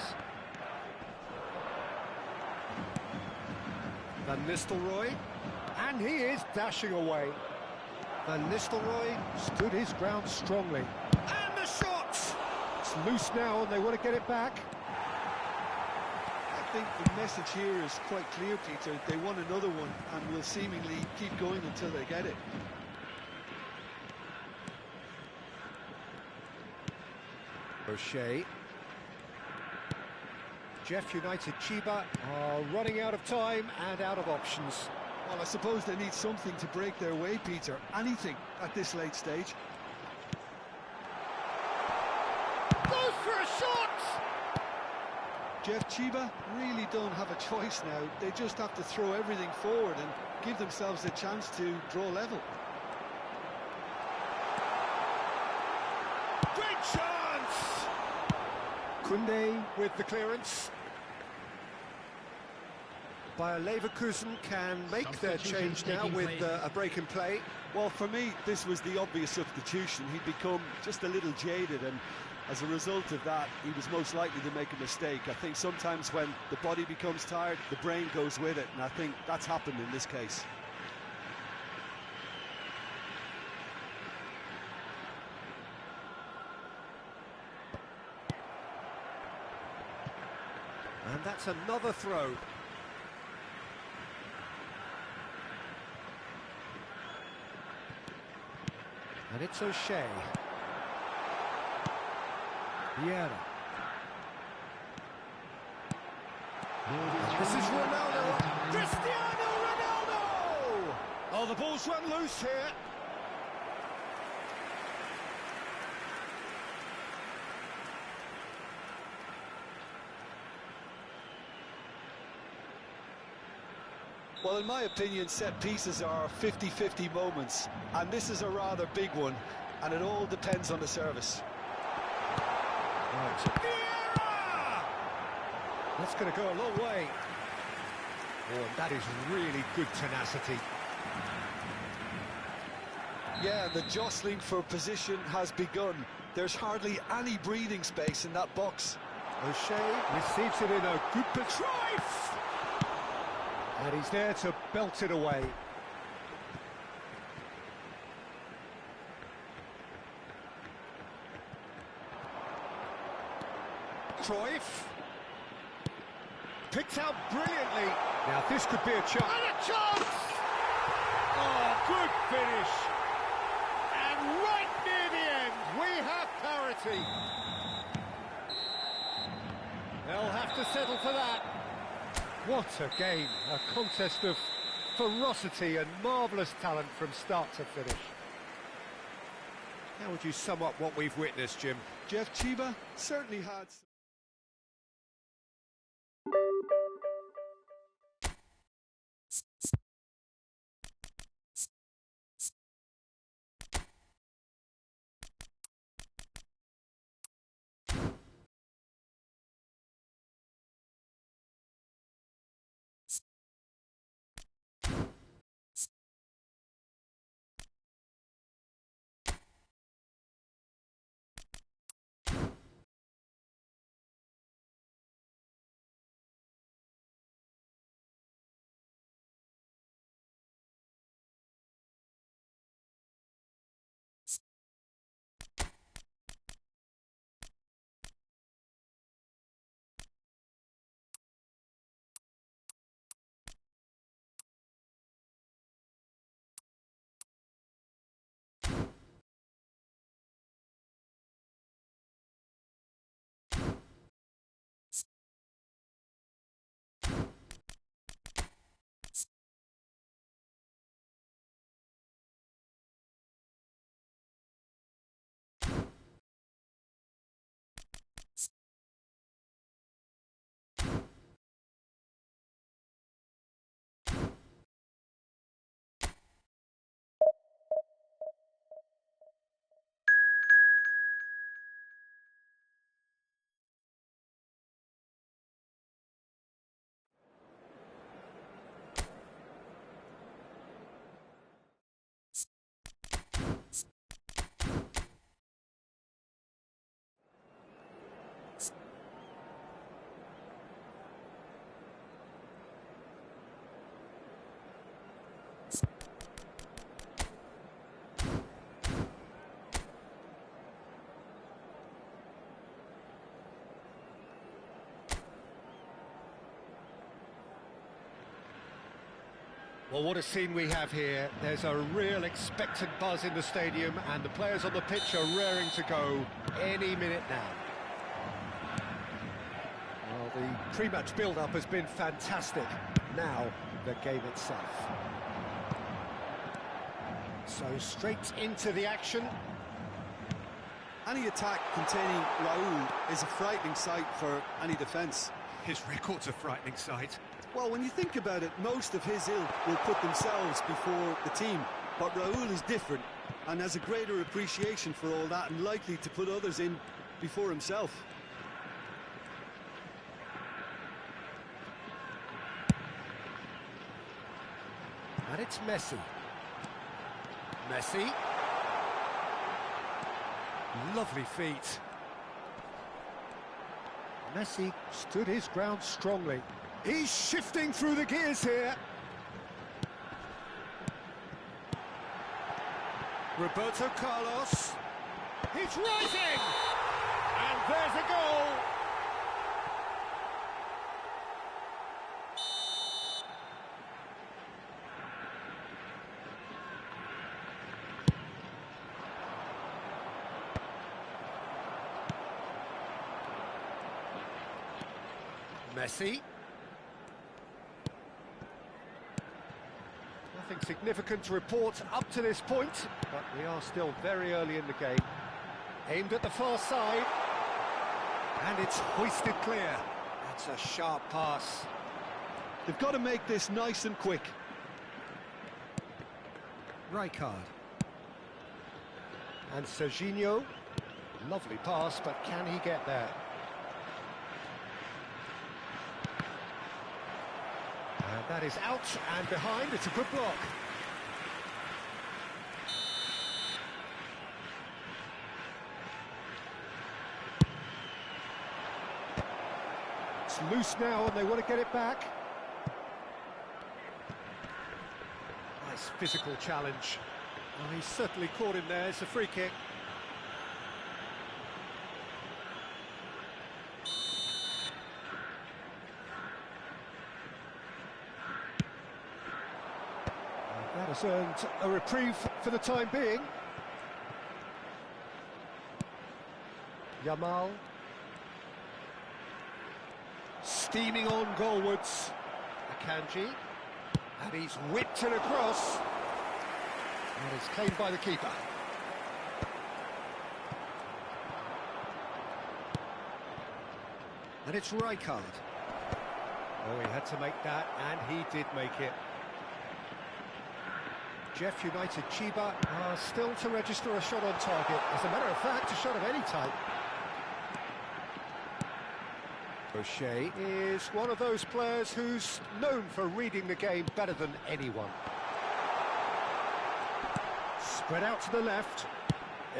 Van Nistelrooy. And he is dashing away. Van Nistelrooy stood his ground strongly. And the shot! It's loose now and they want to get it back. I think the message here is quite clear, Peter. They want another one and will seemingly keep going until they get it. O'Shea. Jeff United Chiba are running out of time and out of options. Well, I suppose they need something to break their way, Peter. Anything at this late stage. Goes for a shot! Jeff Chiba really don't have a choice now. They just have to throw everything forward and give themselves a chance to draw level. Great chance! Koundé with the clearance. Bayer Leverkusen can make their change now with a break in play. Well, for me, this was the obvious substitution. He'd become just a little jaded, and as a result of that, he was most likely to make a mistake. I think sometimes when the body becomes tired, the brain goes with it, and I think that's happened in this case. And that's another throw. And it's O'Shea. Vieira. This is Ronaldo. Cristiano Ronaldo! Oh, the ball's run loose here. Well, in my opinion, set pieces are 50-50 moments, and this is a rather big one, and it all depends on the service. Right. Vieira! That's going to go a long way. Oh, and that is really good tenacity. Yeah, the jostling for position has begun. There's hardly any breathing space in that box. O'Shea receives it in a good position. And he's there to belt it away. Cruyff. Picked out brilliantly. Now this could be a chance. And a chance! Oh, good finish. And right near the end, we have parity. They'll have to settle for that. What a game, a contest of ferocity and marvellous talent from start to finish. How would you sum up what we've witnessed, Jim? Jeff Chiba certainly had... Well, what a scene we have here. There's a real expectant buzz in the stadium, and the players on the pitch are raring to go any minute now. Well, the pre-match build-up has been fantastic. Now, the game itself. So, straight into the action. Any attack containing Raul is a frightening sight for any defence. His record's a frightening sight. Well, when you think about it, most of his ilk will put themselves before the team. But Raul is different and has a greater appreciation for all that and likely to put others in before himself. And it's Messi. Messi. Lovely feet. Messi stood his ground strongly. He's shifting through the gears here. Roberto Carlos. He's rising! And there's a goal! Messi. Nothing significant to report up to this point, but we are still very early in the game. Aimed at the far side, and it's hoisted clear. That's a sharp pass. They've got to make this nice and quick. Rijkaard. And Serginho. Lovely pass, but can he get there? And that is out and behind. It's a good block. It's loose now and they want to get it back. Nice physical challenge. Well, he's certainly caught him there. It's a free kick. Has earned a reprieve for the time being. Yamal. Steaming on goalwards. Akanji. And he's whipped it across. And it's claimed by the keeper. And it's Rijkaard. Oh, he had to make that, and he did make it. Jeff United Chiba are still to register a shot on target. As a matter of fact, a shot of any type. O'Shea is one of those players who's known for reading the game better than anyone. Spread out to the left,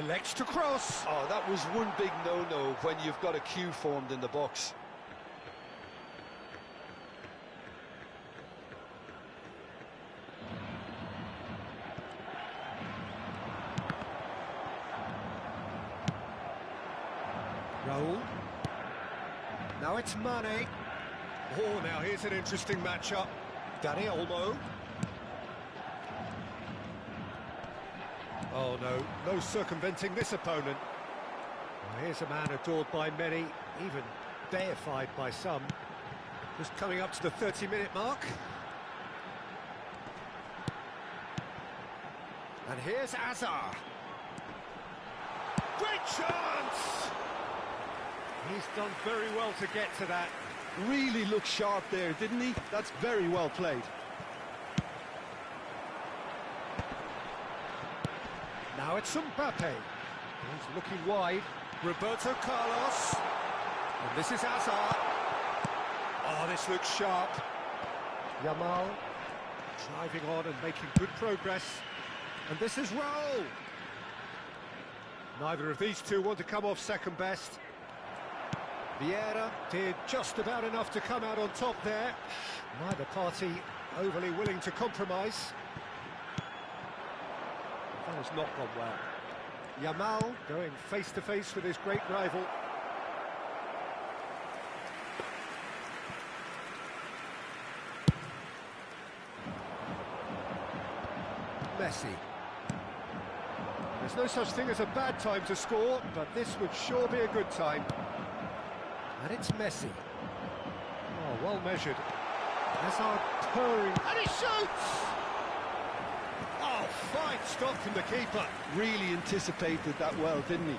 elects to cross. Oh, that was one big no-no when you've got a queue formed in the box. Raul. Now it's Mane. Oh, now here's an interesting matchup. Dani Olmo. Oh, no circumventing this opponent. Well, here's a man adored by many, even deified by some. Just coming up to the 30-minute mark. And here's Azar. Great chance! He's done very well to get to that. Really looked sharp there, didn't he? That's very well played. Now it's Mbappe. He's looking wide. Roberto Carlos. And this is Azar. Oh, this looks sharp. Yamal driving on and making good progress. And this is Raul. Neither of these two want to come off second best. Vieira did just about enough to come out on top there. Neither party overly willing to compromise. That has not gone well. Yamal going face-to-face with his great rival. Messi. There's no such thing as a bad time to score, but this would sure be a good time. And it's Messi. Oh, well measured. Hazard purring. And he shoots! Oh, fine stop from the keeper. Really anticipated that well, didn't he?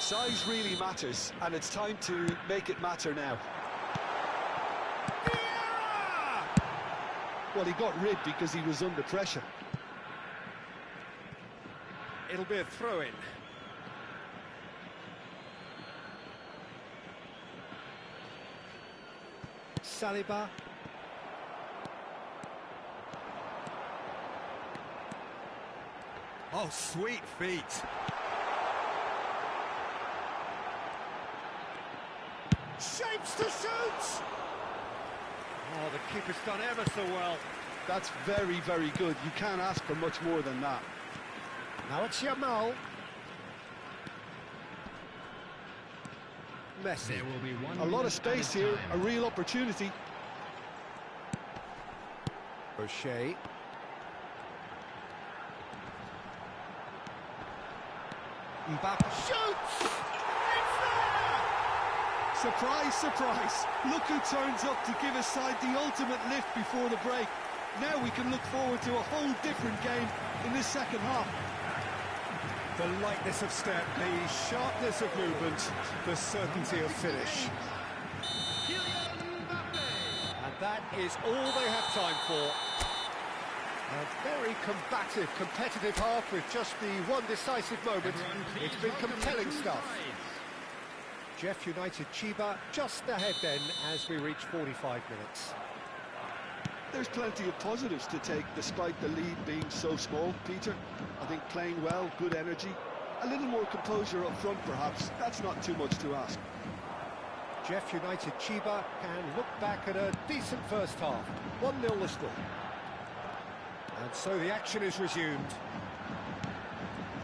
Size really matters, and it's time to make it matter now. Vieira! Well, he got rid because he was under pressure. It'll be a throw-in. Saliba. Oh, sweet feet. Shapes to shoot! Oh, the keeper's done ever so well. That's very, very good. You can't ask for much more than that. Now it's Yamal. Messi. There will be one A lot of minute at space a here, time. a real opportunity. O'Shea. Mbappe shoots! It's there! Surprise, surprise. Look who turns up to give his side the ultimate lift before the break. Now we can look forward to a whole different game in this second half. The lightness of step, the sharpness of movement, the certainty of finish. And that is all they have time for. A very combative, competitive half with just the one decisive moment. It's been compelling stuff. Jeff United Chiba just ahead then as we reach 45 minutes. There's plenty of positives to take despite the lead being so small, Peter. I think playing well, good energy, a little more composure up front perhaps. That's not too much to ask. Jeff United Chiba can look back at a decent first half. 1-0 the score. And so the action is resumed.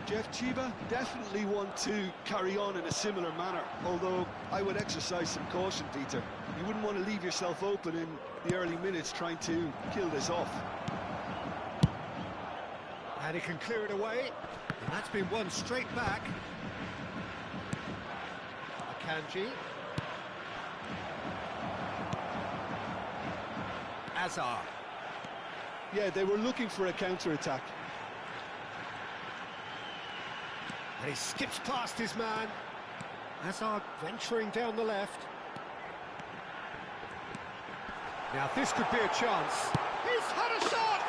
Jeff Chiba definitely want to carry on in a similar manner, although I would exercise some caution, Peter. You wouldn't want to leave yourself open in the early minutes trying to kill this off. And he can clear it away. And that's been won straight back. Akanji. Azar. Yeah, they were looking for a counter-attack. And he skips past his man. Azar venturing down the left. Now this could be a chance. He's had a shot!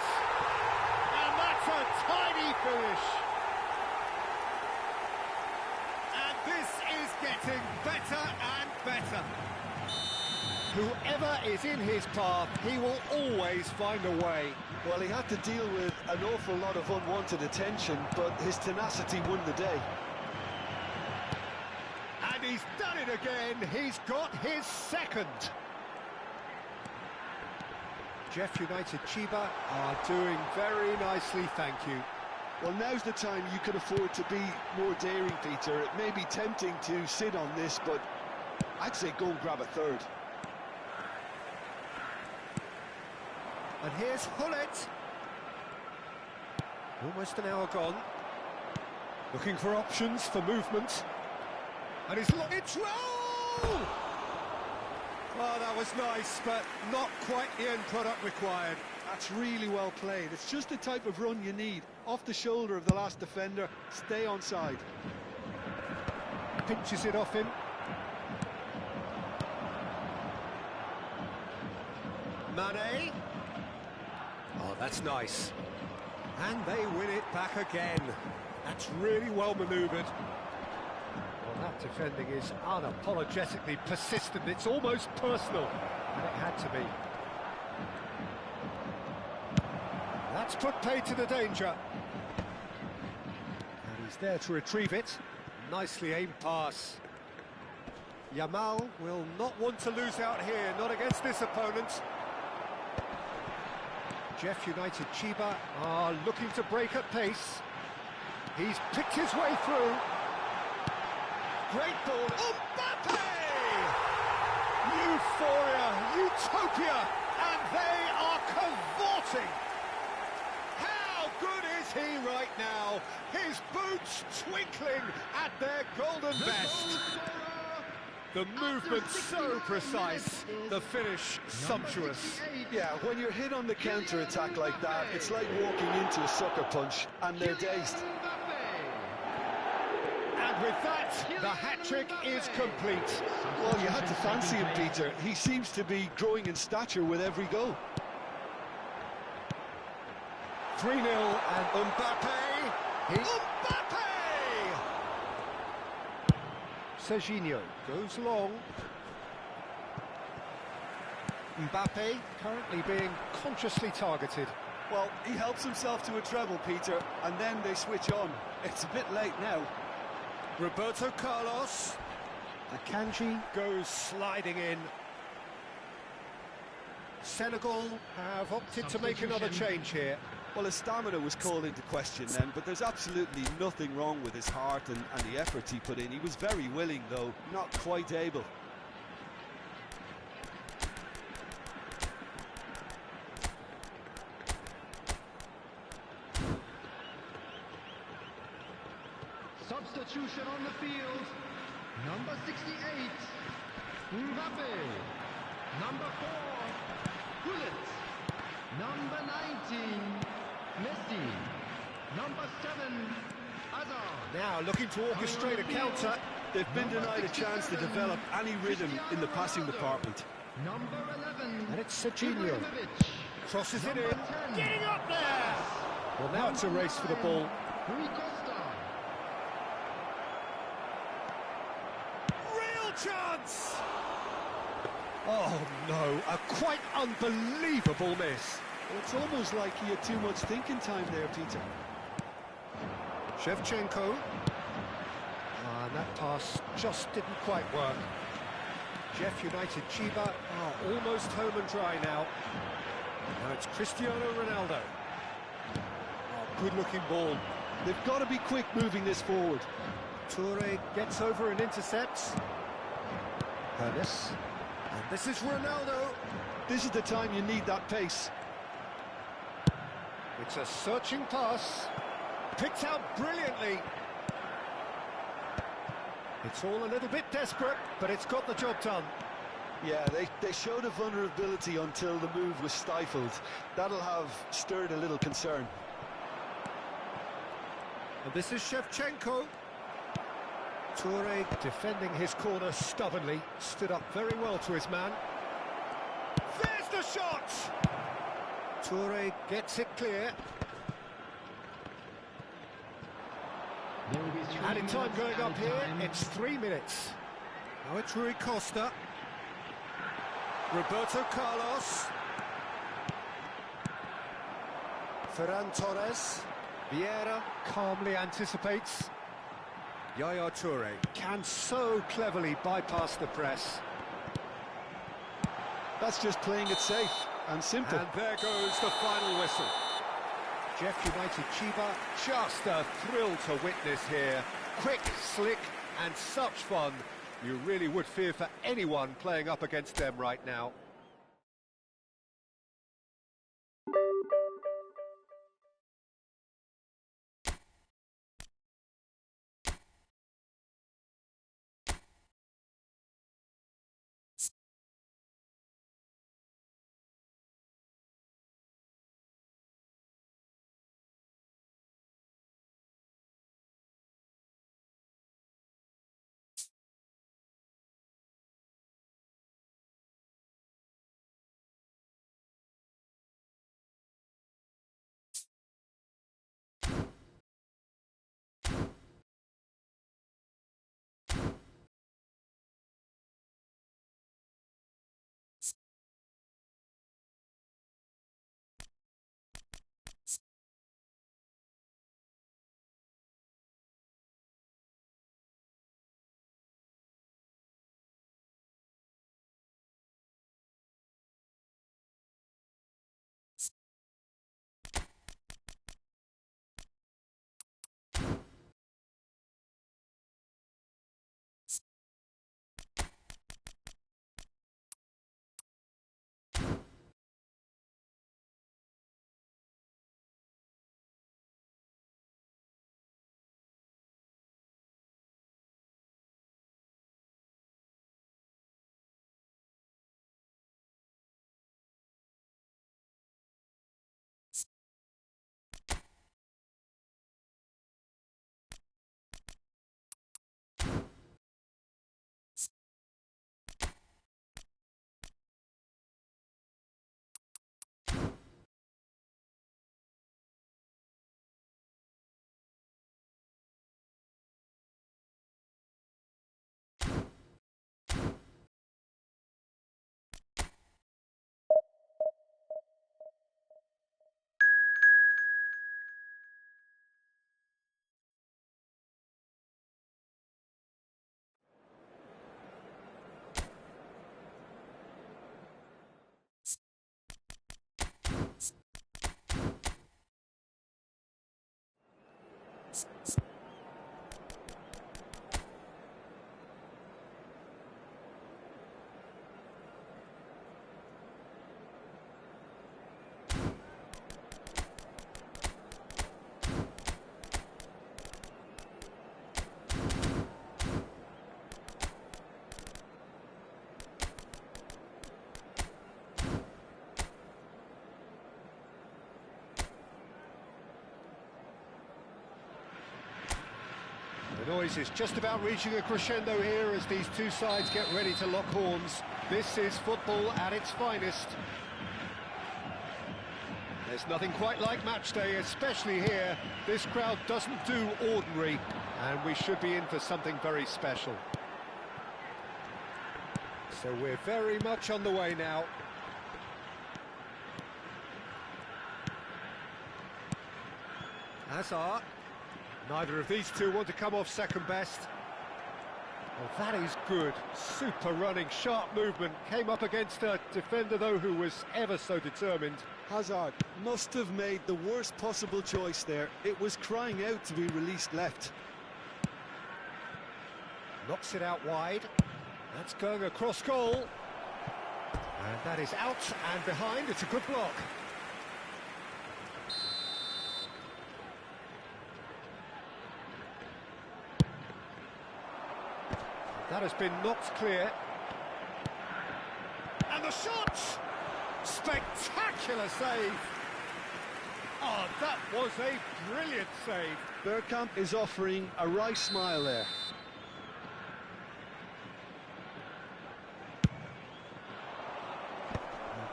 And that's a tiny finish. And this is getting better and better. Whoever is in his path, he will always find a way. Well, he had to deal with an awful lot of unwanted attention, but his tenacity won the day. And he's done it again. He's got his second. Jeff United Chiba are doing very nicely, thank you. Well, now's the time you can afford to be more daring, Peter. It may be tempting to sit on this, but I'd say go and grab a third. And here's Hullet. Almost an hour gone. Looking for options for movement. And it's roll! Oh, that was nice, but not quite the end product required. That's really well played. It's just the type of run you need. Off the shoulder of the last defender, stay onside. Pinches it off him. Mane. Oh, that's nice. And they win it back again. That's really well manoeuvred. Well, that defending is unapologetically persistent. It's almost personal. And it had to be. That's put paid to the danger. And he's there to retrieve it. Nicely aimed pass. Yamal will not want to lose out here, not against this opponent. Jeff United Chiba are looking to break at pace. He's picked his way through. Great ball. Mbappe! Euphoria, utopia, and they are cavorting. How good is he right now? His boots twinkling at their golden best. The movement so precise, the finish sumptuous. Yeah, when you're hit on the counter-attack like that, it's like walking into a sucker punch, and they're dazed. And with that, the hat-trick is complete. Well, you had to fancy him, Peter. He seems to be growing in stature with every goal. 3-0 and Mbappe. Mbappe! Serginho goes long. Mbappe currently being consciously targeted. Well, he helps himself to a treble, Peter, and then they switch on. It's a bit late now. Roberto Carlos. Akanji goes sliding in. Senegal have opted to make another change here. Well, his stamina was called into question then, but there's absolutely nothing wrong with his heart and the effort he put in. He was very willing, though, not quite able. Substitution on the field. Number 68, Mbappe. Number 4, Hullet. Number 19, Messi. Number 7, Azar. Now looking to orchestrate a counter. They've been denied a chance to develop any rhythm in the passing department. Number 11, And it's Serginho. Crosses it in. 10, Getting up there! Well, now it's a race for the ball. Rui Costa. Real chance! Oh no, a quite unbelievable miss. It's almost like he had too much thinking time there, Peter. Shevchenko. And that pass just didn't quite work. Jeff United Chiba are almost home and dry now. Now it's Cristiano Ronaldo. Oh, good-looking ball. They've got to be quick moving this forward. Toure gets over and intercepts. Hernes. And this is Ronaldo. This is the time you need that pace. It's a searching pass. Picked out brilliantly. It's all a little bit desperate, but it's got the job done. Yeah, they showed a vulnerability until the move was stifled. That'll have stirred a little concern. And this is Shevchenko. Toure defending his corner stubbornly, stood up very well to his man. There's the shot! Toure gets it clear. Added time going up here, it's 3 minutes. Now it's Rui Costa. Roberto Carlos. Ferran Torres. Vieira calmly anticipates. Yaya Toure can so cleverly bypass the press. That's just playing it safe and simple. And there goes the final whistle. Jeff United Chiba, just a thrill to witness here. Quick, slick, and such fun. You really would fear for anyone playing up against them right now. The noise is just about reaching a crescendo here as these two sides get ready to lock horns. This is football at its finest. There's nothing quite like match day, especially here. This crowd doesn't do ordinary, and we should be in for something very special. So we're very much on the way now. Hazard. Neither of these two want to come off second best. Well, that is good. Super running, sharp movement. Came up against a defender, though, who was ever so determined. Hazard must have made the worst possible choice there. It was crying out to be released left. Knocks it out wide. That's going across goal. And that is out and behind. It's a good block. That has been knocked clear. And the shot! Spectacular save! Oh, that was a brilliant save. Bergkamp is offering a wry smile there.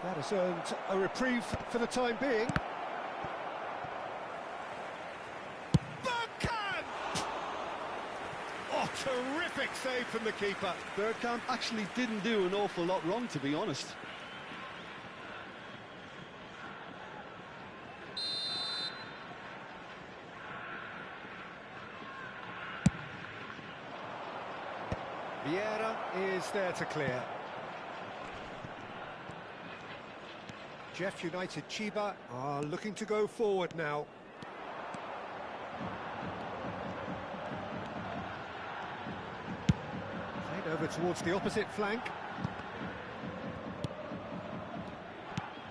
That has earned a reprieve for the time being. Bergkamp! Oh, terrific save from the keeper. Bergkamp actually didn't do an awful lot wrong, to be honest. Vieira is there to clear. Jeff United Chiba are looking to go forward now. Played over towards the opposite flank.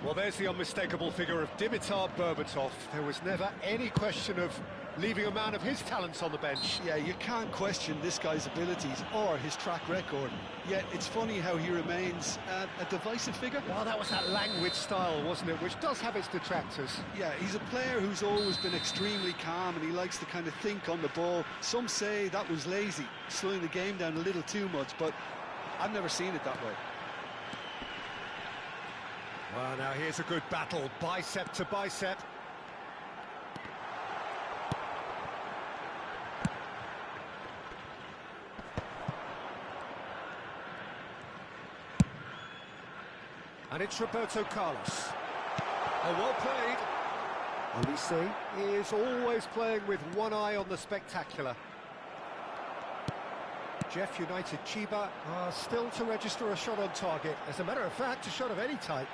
Well, there's the unmistakable figure of Dimitar Berbatov. There was never any question of leaving a man of his talents on the bench. Yeah, you can't question this guy's abilities or his track record. Yet it's funny how he remains a divisive figure. Well, that was that languid style, wasn't it, which does have its detractors. Yeah, he's a player who's always been extremely calm and he likes to kind of think on the ball. Some say that was lazy, slowing the game down a little too much, but I've never seen it that way. Well, now here's a good battle, bicep to bicep. And it's Roberto Carlos. Oh, well played. Olise is always playing with one eye on the spectacular. Jeff United Chiba are still to register a shot on target. As a matter of fact, a shot of any type.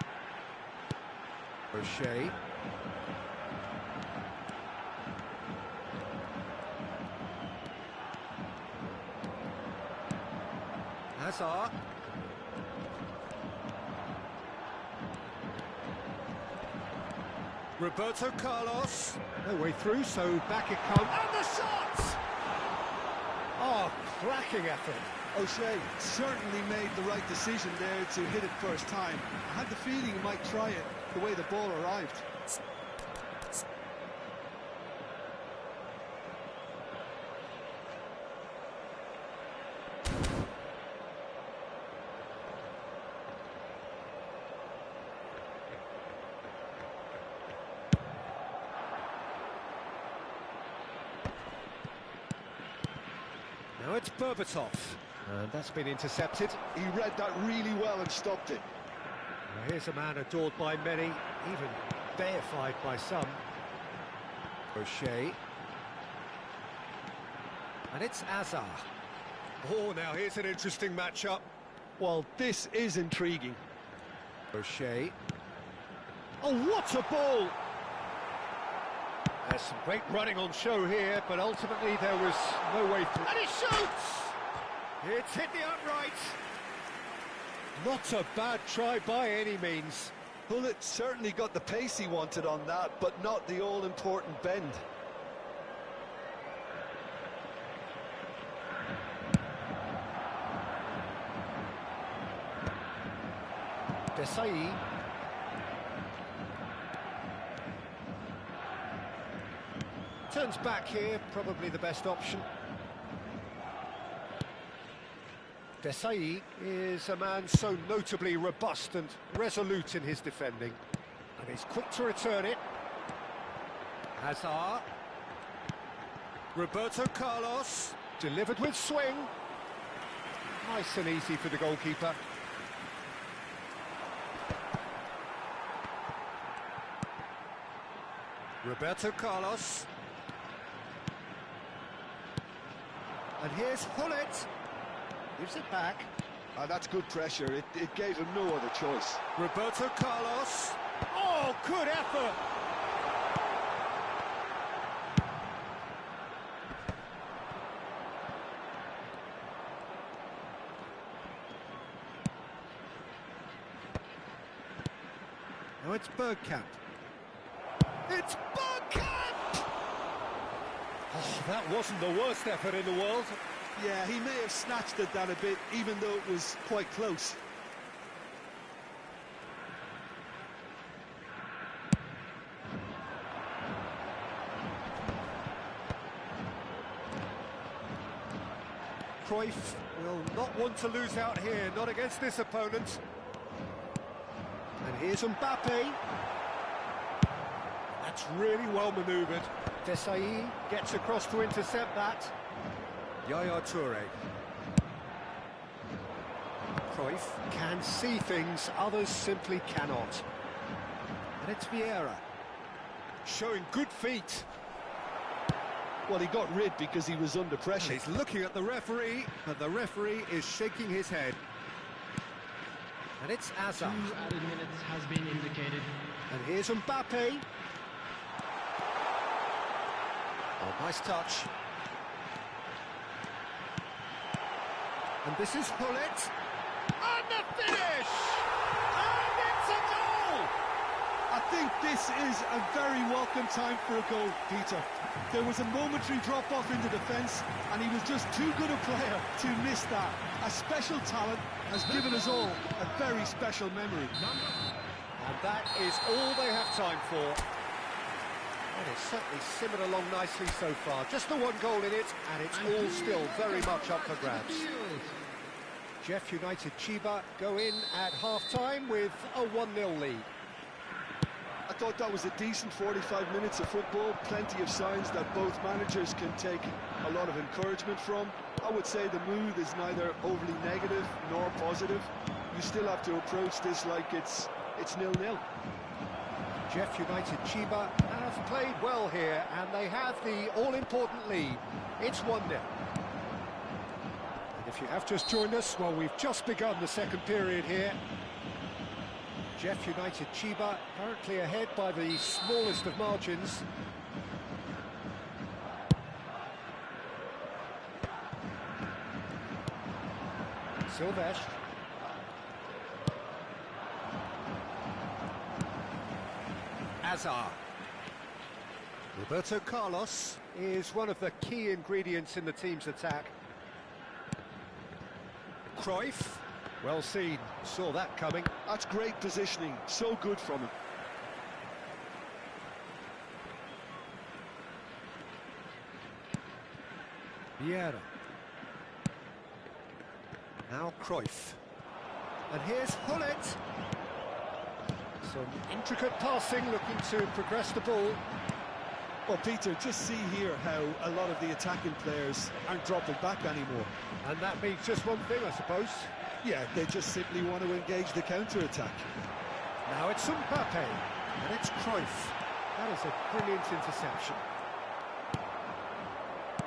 O'Shea. Hazard. Roberto Carlos. No way through, so back it comes. And the shot! Oh, cracking effort. O'Shea certainly made the right decision there to hit it first time. I had the feeling he might try it the way the ball arrived. Now it's Berbatov, and that's been intercepted. He read that really well and stopped it. Now here's a man adored by many, even deified by some. O'Shea. And it's Azar. Oh, now here's an interesting matchup. Well, this is intriguing. O'Shea. Oh, what a ball! There's some great running on show here, but ultimately there was no way through. And he shoots! It's hit the upright. Not a bad try by any means. Bullet certainly got the pace he wanted on that, but not the all-important bend. Desai. Turns back here, probably the best option. Desai is a man so notably robust and resolute in his defending. And he's quick to return it. Hazard. Roberto Carlos. Delivered with swing. Nice and easy for the goalkeeper. Roberto Carlos. And here's Hullet. Gives it back. That's good pressure. It gave him no other choice. Roberto Carlos. Oh, good effort. Now it's Bergkamp. It's Bergkamp! Oh, that wasn't the worst effort in the world. Yeah, he may have snatched at that a bit, even though it was quite close. Cruyff will not want to lose out here, not against this opponent. And here's Mbappe. That's really well manoeuvred. Desai gets across to intercept that. Yaya Toure. Cruyff can see things others simply cannot. And it's Vieira. Showing good feet. Well, he got rid because he was under pressure. He's looking at the referee, and the referee is shaking his head. And it's Azar. 2 added minutes has been indicated. And here's Mbappe. Oh, nice touch. And this is Hullet. And the finish! And it's a goal! I think this is a very welcome time for a goal, Peter. There was a momentary drop-off into defence, and he was just too good a player to miss that. A special talent has given us all a very special memory. And that is all they have time for. And it's certainly simmered along nicely so far. Just the one goal in it, and it's all still very much up for grabs. Jeff United Chiba go in at half-time with a 1-0 lead. I thought that was a decent 45 minutes of football, plenty of signs that both managers can take a lot of encouragement from. I would say the mood is neither overly negative nor positive. You still have to approach this like it's 0-0. Jeff United Chiba have played well here, and they have the all-important lead. It's 1-0. And if you have just joined us, well, we've just begun the second period here. Jeff United Chiba currently ahead by the smallest of margins. Silvestre. Azar. Roberto Carlos is one of the key ingredients in the team's attack. Cruyff. Well seen, saw that coming. That's great positioning, so good from him. Vieira. Now Cruyff. And here's Hullet. Some intricate passing, looking to progress the ball. Well, Peter, just see here how a lot of the attacking players aren't dropping back anymore. And that means just one thing, I suppose. Yeah, they just simply want to engage the counter-attack. Now it's Mbappe, and it's Cruyff. That is a brilliant interception.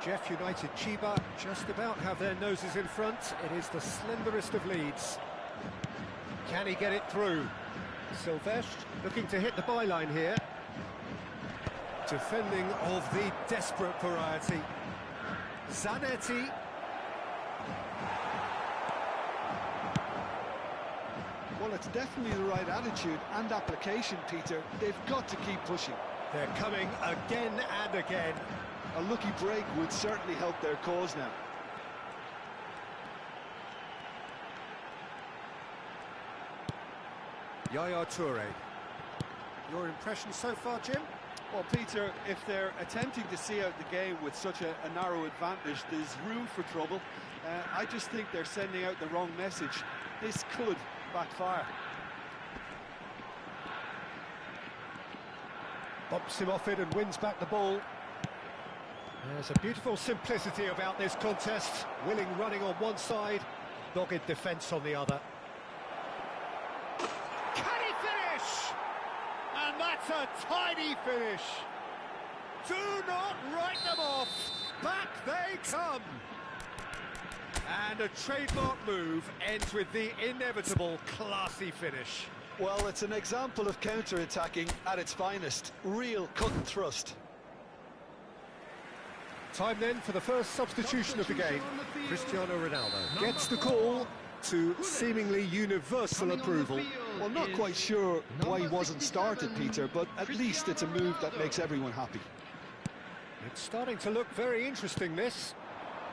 Jeff United Chiba just about have their noses in front. It is the slenderest of leads. Can he get it through? Silvestre looking to hit the byline here. Defending of the desperate variety. Zanetti. Well, it's definitely the right attitude and application, Peter. They've got to keep pushing. They're coming again and again. A lucky break would certainly help their cause now. Yaya Toure. Your impression so far, Jim? Well, Peter, if they're attempting to see out the game with such a narrow advantage, there's room for trouble. I just think they're sending out the wrong message. This could backfire. Bumps him off it and wins back the ball. There's a beautiful simplicity about this contest. Willing running on one side, dogged defence on the other. Can he finish? And that's a tidy finish. Do not write them off. Back they come. And a trademark move ends with the inevitable classy finish. Well, it's an example of counter-attacking at its finest. Real cut and thrust. Time then for the first substitution of the game. Cristiano Ronaldo gets the call to seemingly universal approval. Well, not quite sure why he wasn't started, Peter, but at least it's a move that makes everyone happy. It's starting to look very interesting, this.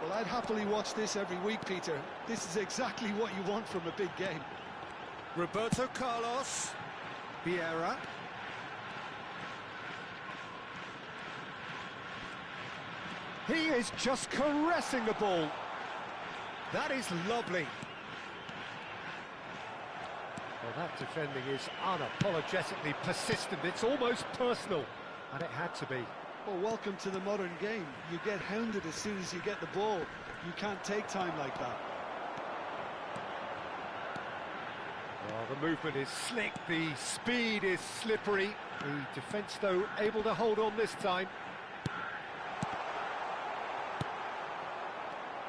Well, I'd happily watch this every week, Peter. This is exactly what you want from a big game. Roberto Carlos. Vieira. He is just caressing the ball. That is lovely. Well, that defending is unapologetically persistent. It's almost personal, and it had to be. Well, welcome to the modern game. You get hounded as soon as you get the ball. You can't take time like that. Well, the movement is slick, the speed is slippery. The defence, though, able to hold on this time.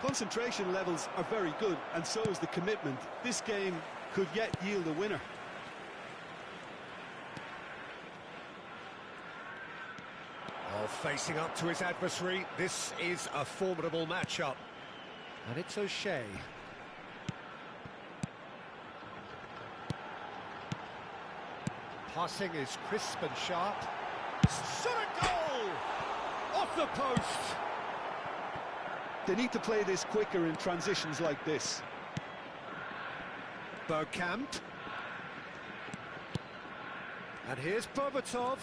Concentration levels are very good, and so is the commitment. This game could yet yield a winner. Oh, facing up to his adversary, this is a formidable matchup. And it's O'Shea. Passing is crisp and sharp. Shot a goal! Off the post! They need to play this quicker in transitions like this. Bergkamp. And here's Berbatov.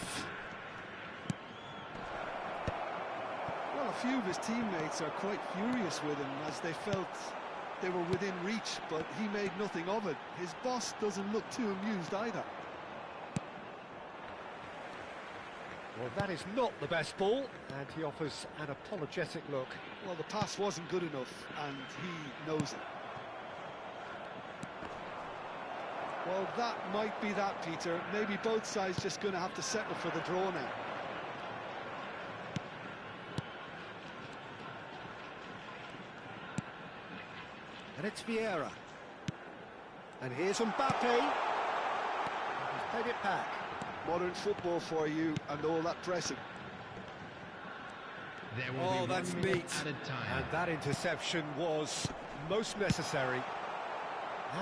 Well, a few of his teammates are quite furious with him as they felt they were within reach, but he made nothing of it. His boss doesn't look too amused either. Well, that is not the best ball, and he offers an apologetic look. Well, the pass wasn't good enough, and he knows it. Well, that might be that, Peter. Maybe both sides just going to have to settle for the draw now. And it's Vieira. And here's Mbappe. He's played it back. Modern football for you, and all that pressing. Oh, that's neat. And that interception was most necessary.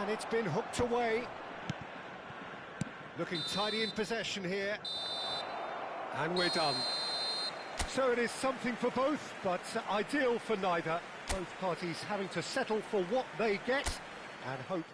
And it's been hooked away. Looking tidy in possession here. And we're done. So it is something for both, but ideal for neither. Both parties having to settle for what they get and hope.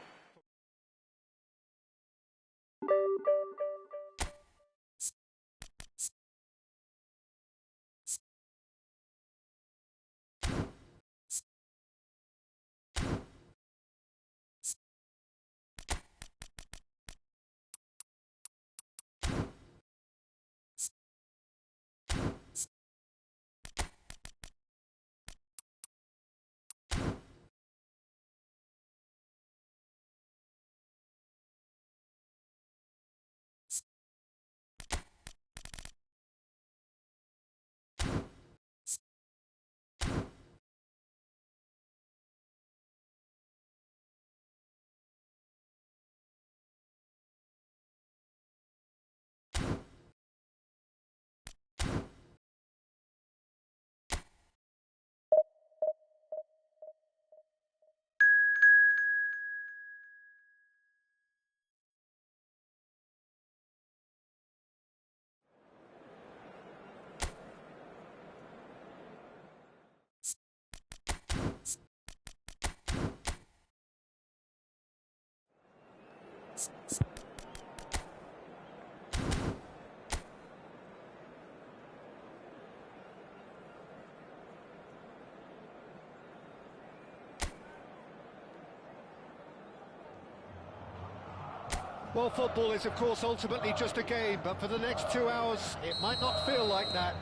Well, football is, of course, ultimately just a game, but for the next 2 hours, it might not feel like that.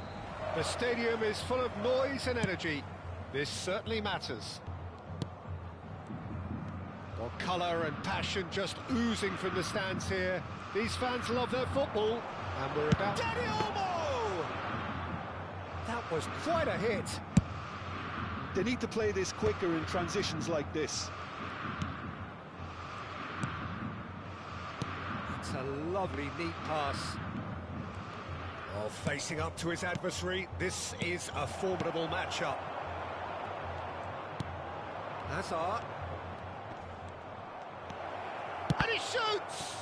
The stadium is full of noise and energy. This certainly matters. Well, colour and passion just oozing from the stands here. These fans love their football, and we're about... Dani Olmo! That was quite a hit. They need to play this quicker in transitions like this. It's a lovely, neat pass. Well, facing up to his adversary, this is a formidable matchup. Hazard. And he shoots!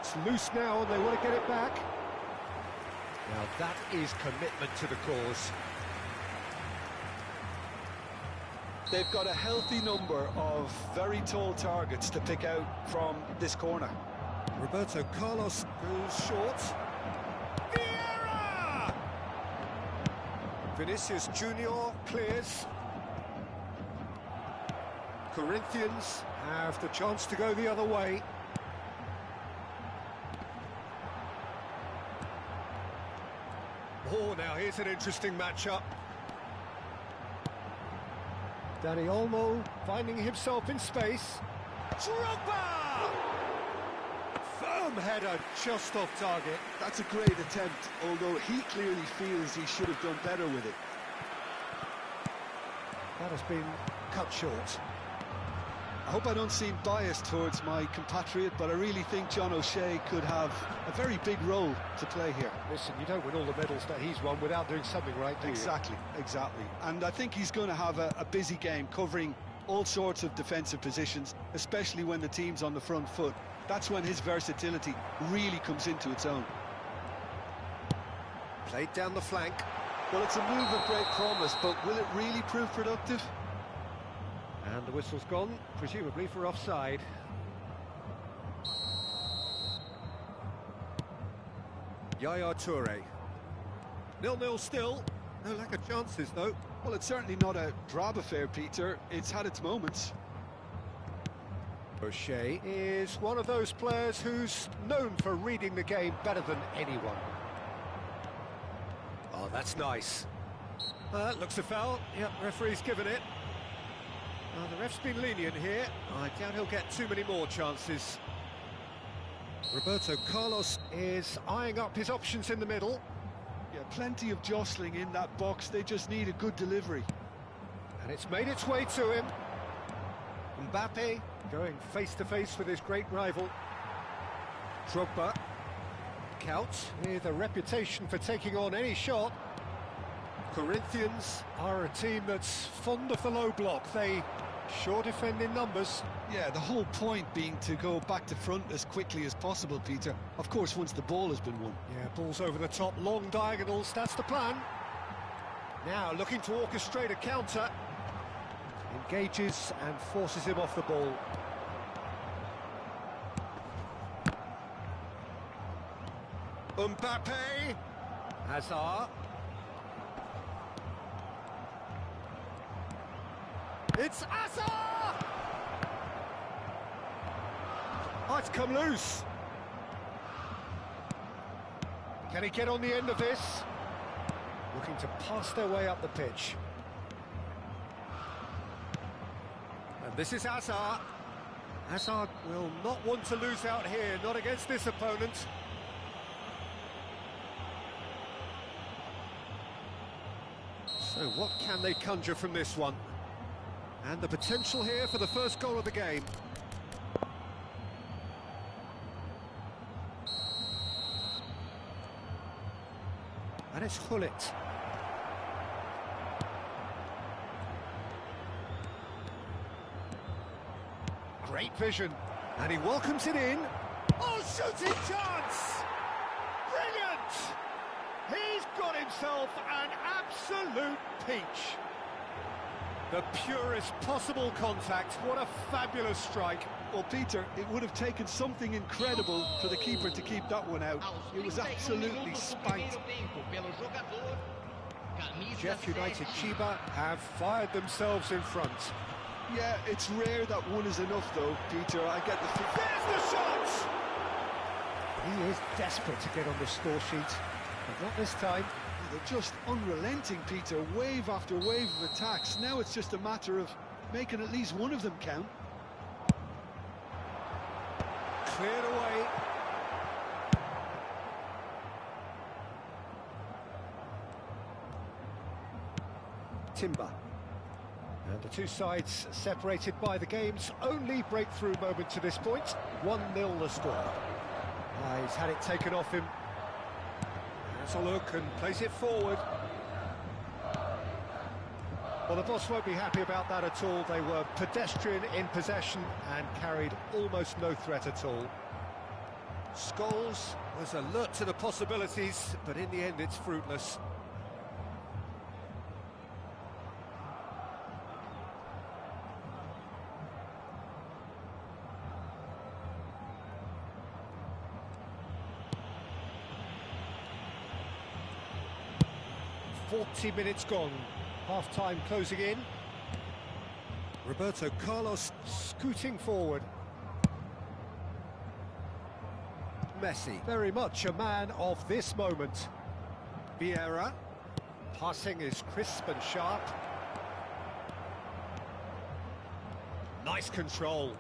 It's loose now and they want to get it back. Now that is commitment to the cause. They've got a healthy number of very tall targets to pick out from this corner. Roberto Carlos goes short. Vieira! Vinicius Junior clears. Corinthians have the chance to go the other way. Oh, now here's an interesting matchup. Dani Olmo finding himself in space. Drogba! Firm header just off target. That's a great attempt, although he clearly feels he should have done better with it. That has been cut short. I hope I don't seem biased towards my compatriot, but I really think John O'Shea could have a very big role to play here. Listen, you don't win all the medals that he's won without doing something right, do you? Exactly. And I think he's going to have a busy game covering all sorts of defensive positions, especially when the team's on the front foot. That's when his versatility really comes into its own. Played down the flank. Well, it's a move of great promise, but will it really prove productive? And the whistle's gone, presumably for offside. Yaya Toure. 0-0 still. No lack of chances, though. Well, it's certainly not a drab affair, Peter. It's had its moments. O'Shea is one of those players who's known for reading the game better than anyone. Oh, that's nice. Looks a foul. Yep, referee's given it. The ref's been lenient here. I doubt he'll get too many more chances. Roberto Carlos is eyeing up his options in the middle. Yeah, plenty of jostling in that box. They just need a good delivery. And it's made its way to him. Mbappe going face-to-face with his great rival. Drogba. Couch with a reputation for taking on any shot. Corinthians are a team that's fond of the low block. They sure defend in numbers. Yeah, the whole point being to go back to front as quickly as possible, Peter. Of course, once the ball has been won. Yeah, balls over the top, long diagonals, that's the plan. Now looking to orchestrate a counter. Engages and forces him off the ball. Mbappe. Hazard. It's Hazard! Oh, it's come loose. Can he get on the end of this? Looking to pass their way up the pitch. And this is Hazard. Hazard will not want to lose out here, not against this opponent. So what can they conjure from this one? And the potential here for the first goal of the game. And it's Hullet. Great vision. And he welcomes it in. Oh, shooting chance! Brilliant! He's got himself an absolute peach. The purest possible contact. What a fabulous strike. Well, Peter, it would have taken something incredible for the keeper to keep that one out. It was absolutely spanked. Jeff United Chiba have fired themselves in front. Yeah, it's rare that one is enough, though, Peter. I get the... There's the shot! He is desperate to get on the score sheet, but not this time. They're just unrelenting, Peter. Wave after wave of attacks. Now it's just a matter of making at least one of them count. Cleared away. Timber. And the two sides separated by the game's only breakthrough moment to this point. 1-0 the score. He's had it taken off him. Has a look and plays it forward. Well, the boss won't be happy about that at all. They were pedestrian in possession and carried almost no threat at all. Scholes was alert to the possibilities, but in the end it's fruitless. 40 minutes gone. Half-time closing in. Roberto Carlos scooting forward. Messi, very much a man of this moment. Vieira, passing is crisp and sharp. Nice control.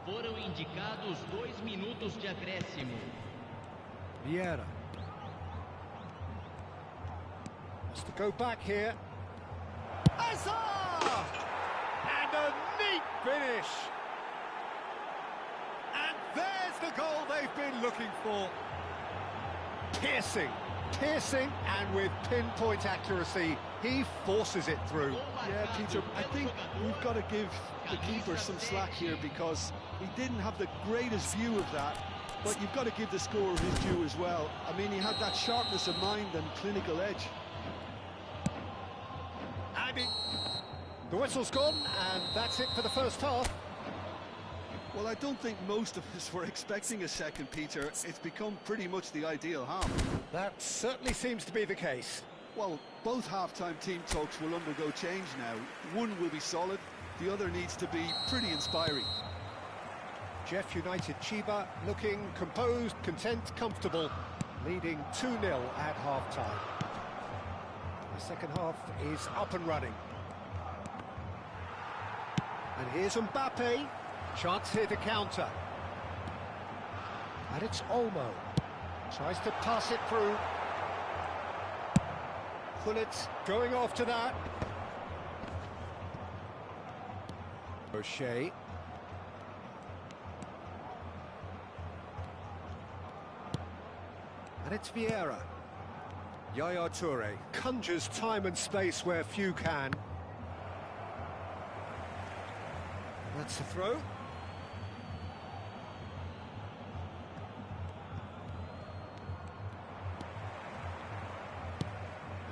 Foram indicados 2 minutos de acréscimo. Vieira. Has to go back here. Hazard! And a neat finish. And there's the goal they've been looking for. Piercing, and with pinpoint accuracy, he forces it through. Yeah, Peter, I think we've got to give the keeper some slack here because he didn't have the greatest view of that, but you've got to give the scorer his due as well. I mean, he had that sharpness of mind and clinical edge. And the whistle's gone, and that's it for the first half. Well, I don't think most of us were expecting a second, Peter. It's become pretty much the ideal half. That certainly seems to be the case. Well, both half-time team talks will undergo change now. One will be solid, the other needs to be pretty inspiring. Jeff United Chiba looking composed, content, comfortable, leading 2-0 at half-time. The second half is up and running. And here's Mbappe. Chance here to counter. And it's Olmo. Tries to pass it through. Gullit going after that. O'Shea. And it's Vieira. Yaya Toure conjures time and space where few can. That's the throw.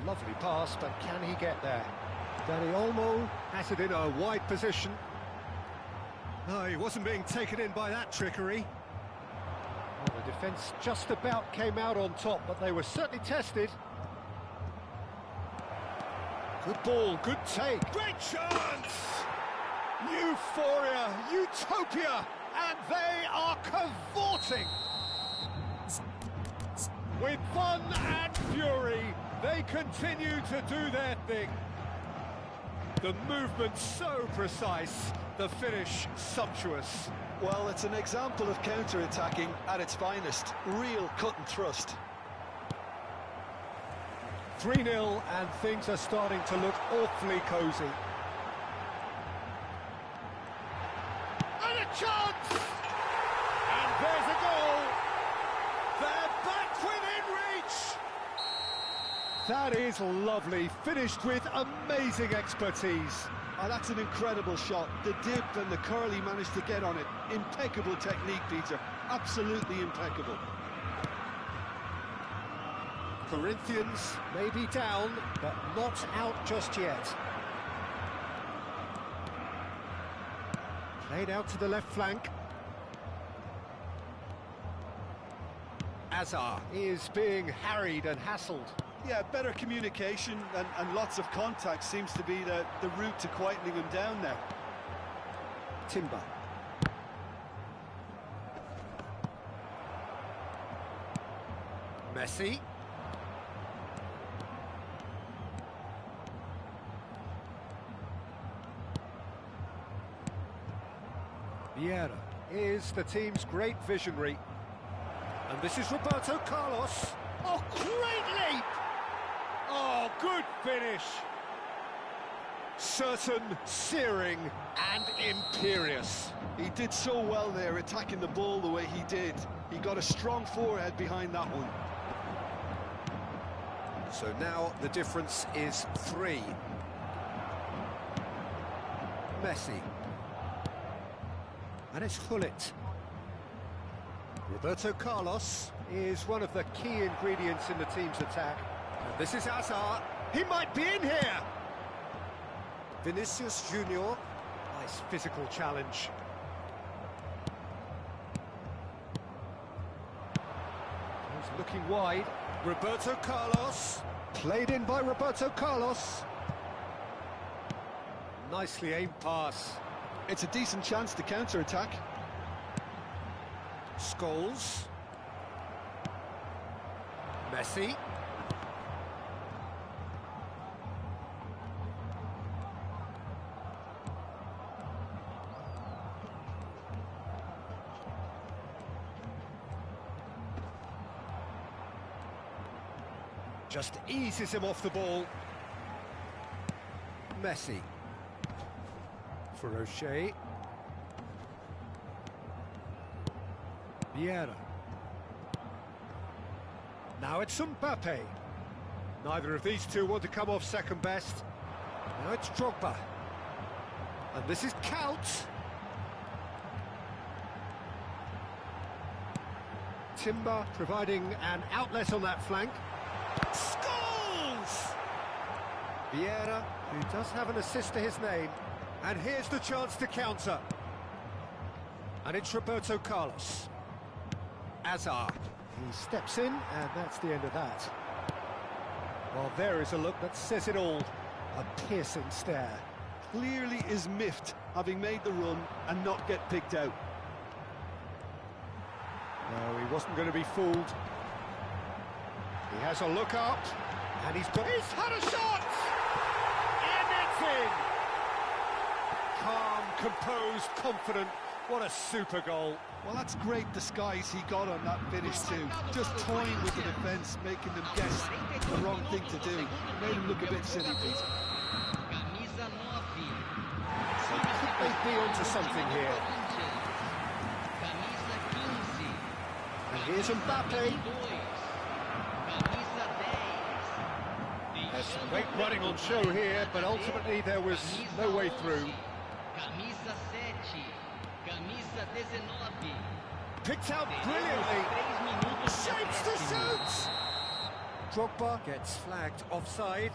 Lovely pass, but can he get there? Dani Olmo has it in a wide position. No, he wasn't being taken in by that trickery. Well, the defence just about came out on top, but they were certainly tested. Good ball, good take. Great chance! Euphoria, utopia, and they are cavorting. With fun and fury, they continue to do their thing. The movement so precise, the finish sumptuous. Well, it's an example of counter-attacking at its finest. Real cut and thrust. 3-0 and things are starting to look awfully cosy. And a chance! And there's a goal! They're back within reach! That is lovely, finished with amazing expertise. Oh, that's an incredible shot. The dip and the curl he managed to get on it. Impeccable technique, Peter. Absolutely impeccable. Corinthians may be down, but not out just yet. Played out to the left flank. Hazard is being harried and hassled. Yeah, better communication and lots of contact seems to be the route to quietening him down there. Timber. Messi. Vieira is the team's great visionary. And this is Roberto Carlos. Oh, great leap! Oh, good finish. Certain, searing and imperious. He did so well there, attacking the ball the way he did. He got a strong forehead behind that one. So now the difference is 3. Messi. And it's Gullit. Roberto Carlos is one of the key ingredients in the team's attack. And this is Hazard. He might be in here. Vinicius Junior. Nice physical challenge. He's looking wide. Roberto Carlos. Played in by Roberto Carlos. Nicely aimed pass. It's a decent chance to counter-attack. Scholes. Messi. Just eases him off the ball. Messi. For O'Shea. Vieira. Now it's Mbappe. Neither of these two want to come off second best. Now it's Drogba. And this is Count. Timber providing an outlet on that flank. Scholes! Vieira, who does have an assist to his name. And here's the chance to counter. And it's Roberto Carlos. Azar. He steps in, and that's the end of that. Well, there is a look that says it all. A piercing stare. Clearly is miffed, having made the run and not get picked out. No, he wasn't going to be fooled. He has a look up, and he's had a shot! And it's in! Calm, composed, confident. What a super goal. Well, that's great disguise he got on that finish too. Just toying with the defence, making them guess the wrong thing to do. Made him look a bit silly, Pete. So could they be onto something here? And here's Mbappe. There's some great running on show here, but ultimately there was no way through. Picked out brilliantly. Shapes to shoot! Drogba gets flagged offside.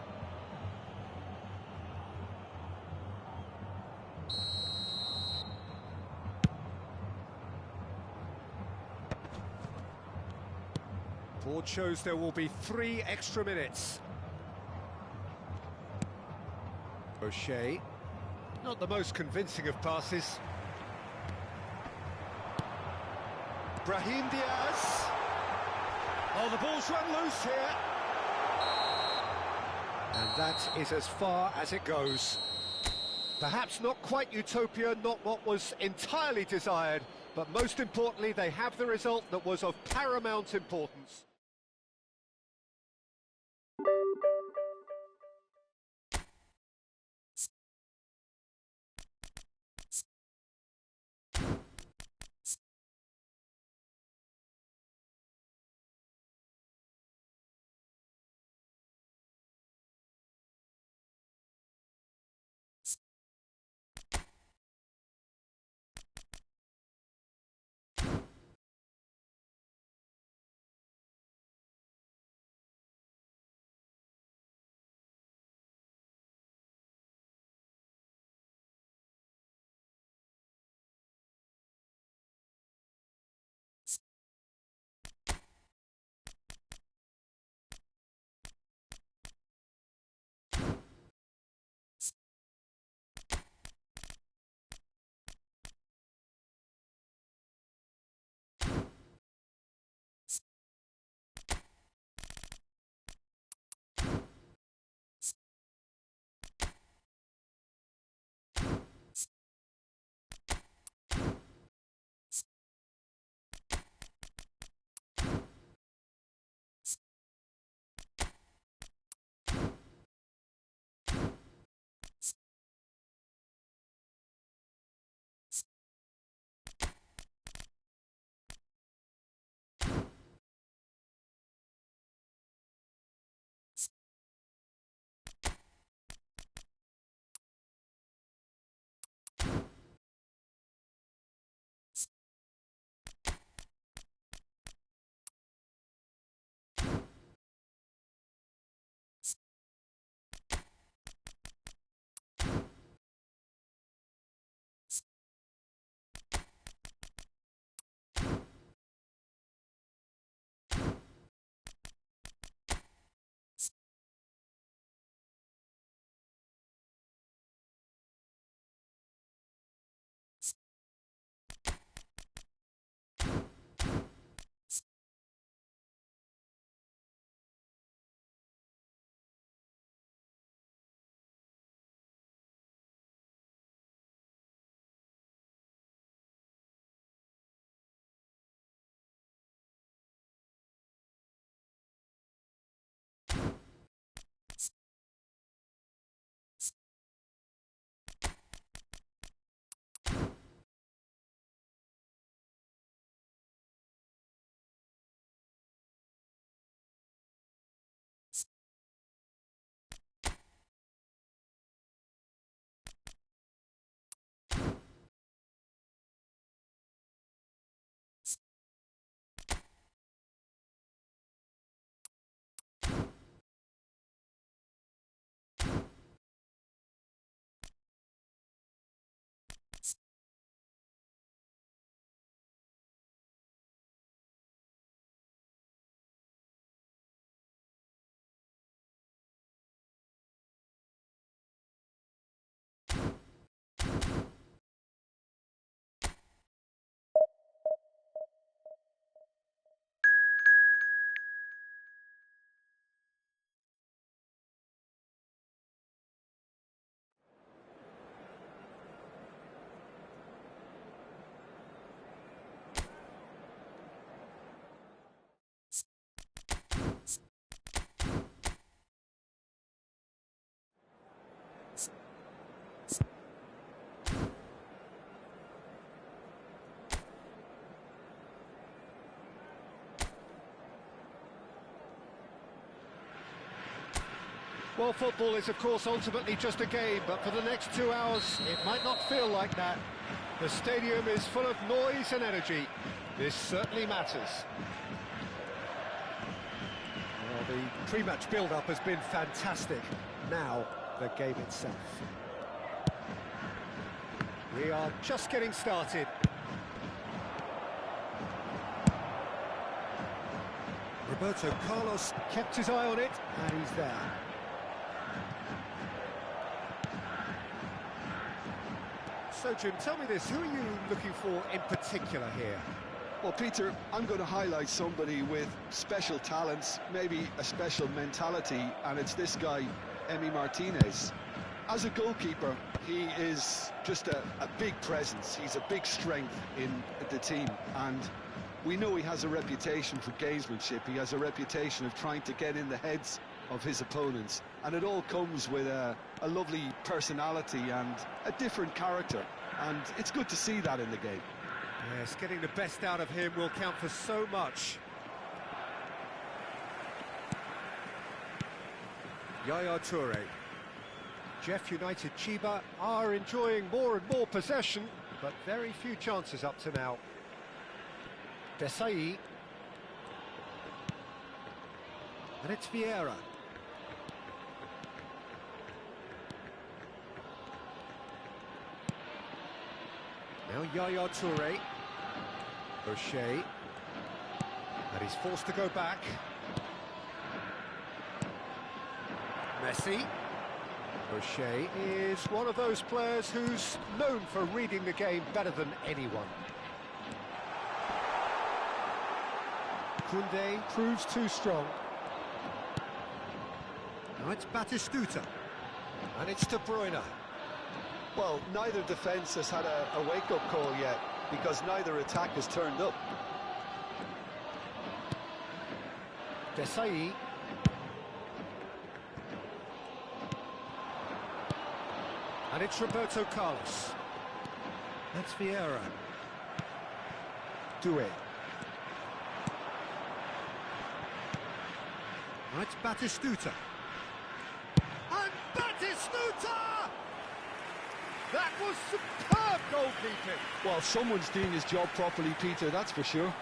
Board shows there will be 3 extra minutes. O'Shea, not the most convincing of passes. Brahim Diaz. Oh, the ball's run loose here. And that is as far as it goes. Perhaps not quite utopia, not what was entirely desired, but most importantly, they have the result that was of paramount importance. Well, football is, of course, ultimately just a game, but for the next 2 hours, it might not feel like that. The stadium is full of noise and energy. This certainly matters. Well, the pre-match build-up has been fantastic. Now, the game itself. We are just getting started. Roberto Carlos kept his eye on it, and he's there. So, Jim, tell me this, who are you looking for in particular here? Well, Peter, I'm going to highlight somebody with special talents, maybe a special mentality, and it's this guy, Emi Martinez. As a goalkeeper, he is just a big presence. He's a big strength in the team, and we know he has a reputation for gamesmanship. He has a reputation of trying to get in the heads of his opponents, and it all comes with a lovely personality and a different character, and it's good to see that in the game. Yes, getting the best out of him will count for so much. Yaya Toure. Jeff United Chiba are enjoying more and more possession, but very few chances up to now. Desai. And it's Vieira. Now Yaya Toure. O'Shea. And he's forced to go back. Messi. O'Shea is one of those players who's known for reading the game better than anyone. Koundé proves too strong. Now it's Batistuta. And it's De Bruyne. Well, neither defence has had a wake-up call yet, because neither attack has turned up. Desai. And it's Roberto Carlos. That's Vieira. Doué. Now it's Batistuta. And Batistuta! That was superb goalkeeping. Well, someone's doing his job properly, Peter, that's for sure.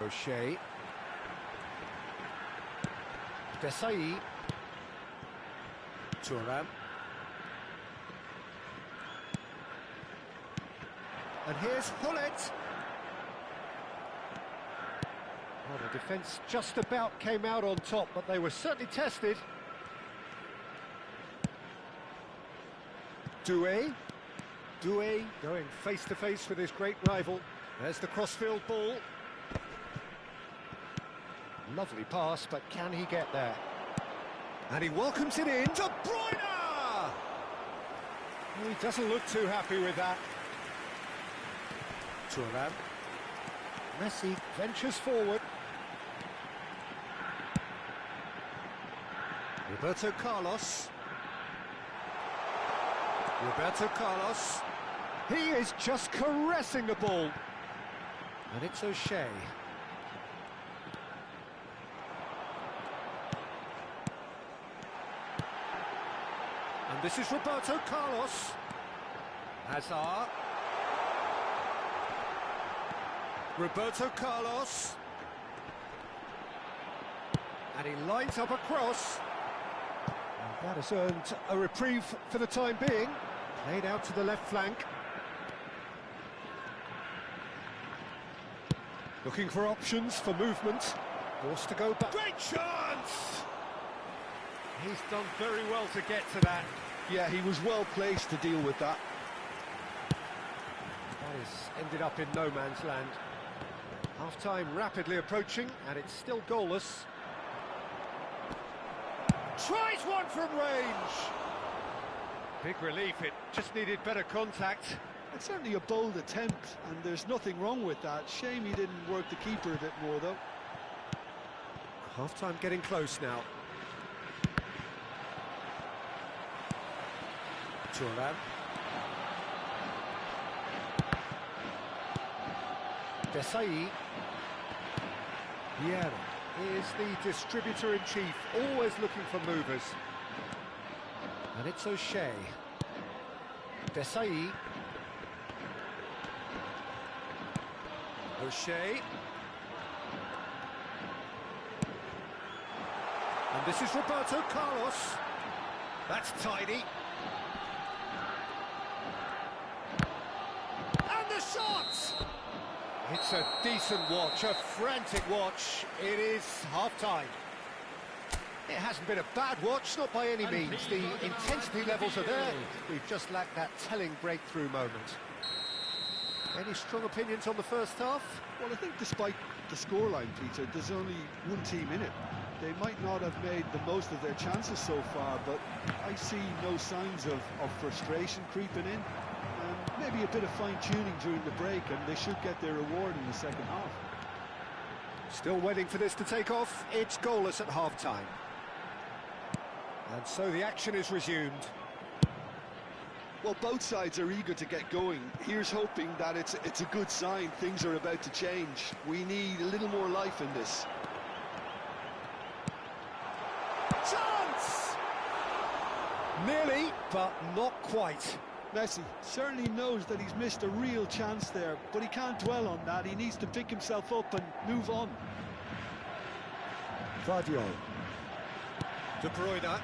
O'Shea. Desai. Thuram. And here's Hullet. Well, the defence just about came out on top, but they were certainly tested. Doué. Doué going face-to-face with his great rival. There's the crossfield ball. Lovely pass, but can he get there? And he welcomes it in. De Bruyne! He doesn't look too happy with that. Thuram. Messi ventures forward. Roberto Carlos. Roberto Carlos. He is just caressing the ball. And it's O'Shea. And this is Roberto Carlos. Hazard. Roberto Carlos. And he lines up a cross. And that has earned a reprieve for the time being. Played out to the left flank. Looking for options for movement. Forced to go back. Great chance! He's done very well to get to that. Yeah, he was well placed to deal with that. That has ended up in no man's land. Half-time rapidly approaching, and it's still goalless. Tries one from range! Big relief, it just needed better contact. It's certainly a bold attempt, and there's nothing wrong with that. Shame he didn't work the keeper a bit more, though. Half-time getting close now. Thuram. Desai. Vieira. is the distributor-in-chief, always looking for movers. And it's O'Shea. Desai. O'Shea. And this is Roberto Carlos. That's tidy. And the shot! It's a decent watch, a frantic watch. It is half-time. It hasn't been a bad watch, not by any means. The intensity levels are there. We've just lacked that telling breakthrough moment. Any strong opinions on the first half? Well, I think despite the scoreline, Peter, there's only one team in it. They might not have made the most of their chances so far, but I see no signs of frustration creeping in. Maybe a bit of fine-tuning during the break, and they should get their reward in the second half. Still waiting for this to take off. It's goalless at half-time. And so the action is resumed. Well, both sides are eager to get going. Here's hoping that it's a good sign. Things are about to change. We need a little more life in this. Chance! Nearly, but not quite. Messi certainly knows that he's missed a real chance there, but he can't dwell on that. He needs to pick himself up and move on. Vardiol. De Bruyne.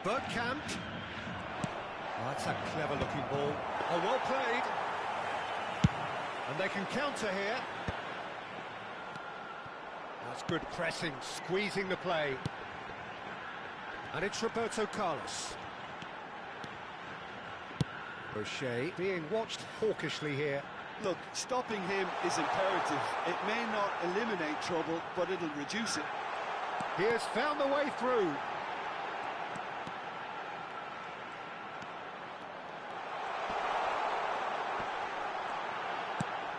Bergkamp. Oh, that's a clever-looking ball. Oh, well played. And they can counter here. That's good pressing, squeezing the play. And it's Roberto Carlos. O'Shea being watched hawkishly here. Look, stopping him is imperative. It may not eliminate trouble, but it'll reduce it. He has found the way through.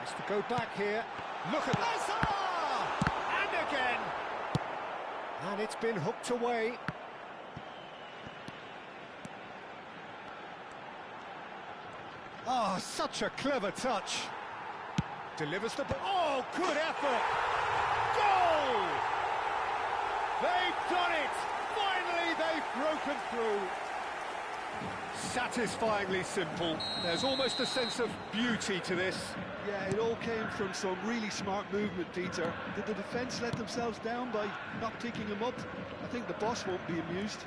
Has to go back here. Look at that! And again! And it's been hooked away. Oh, such a clever touch. Delivers the ball. Oh, good effort. Goal! They've done it. Finally, they've broken through. Satisfyingly simple. There's almost a sense of beauty to this. Yeah, it all came from some really smart movement, Peter. Did the defence let themselves down by not picking him up? I think the boss won't be amused.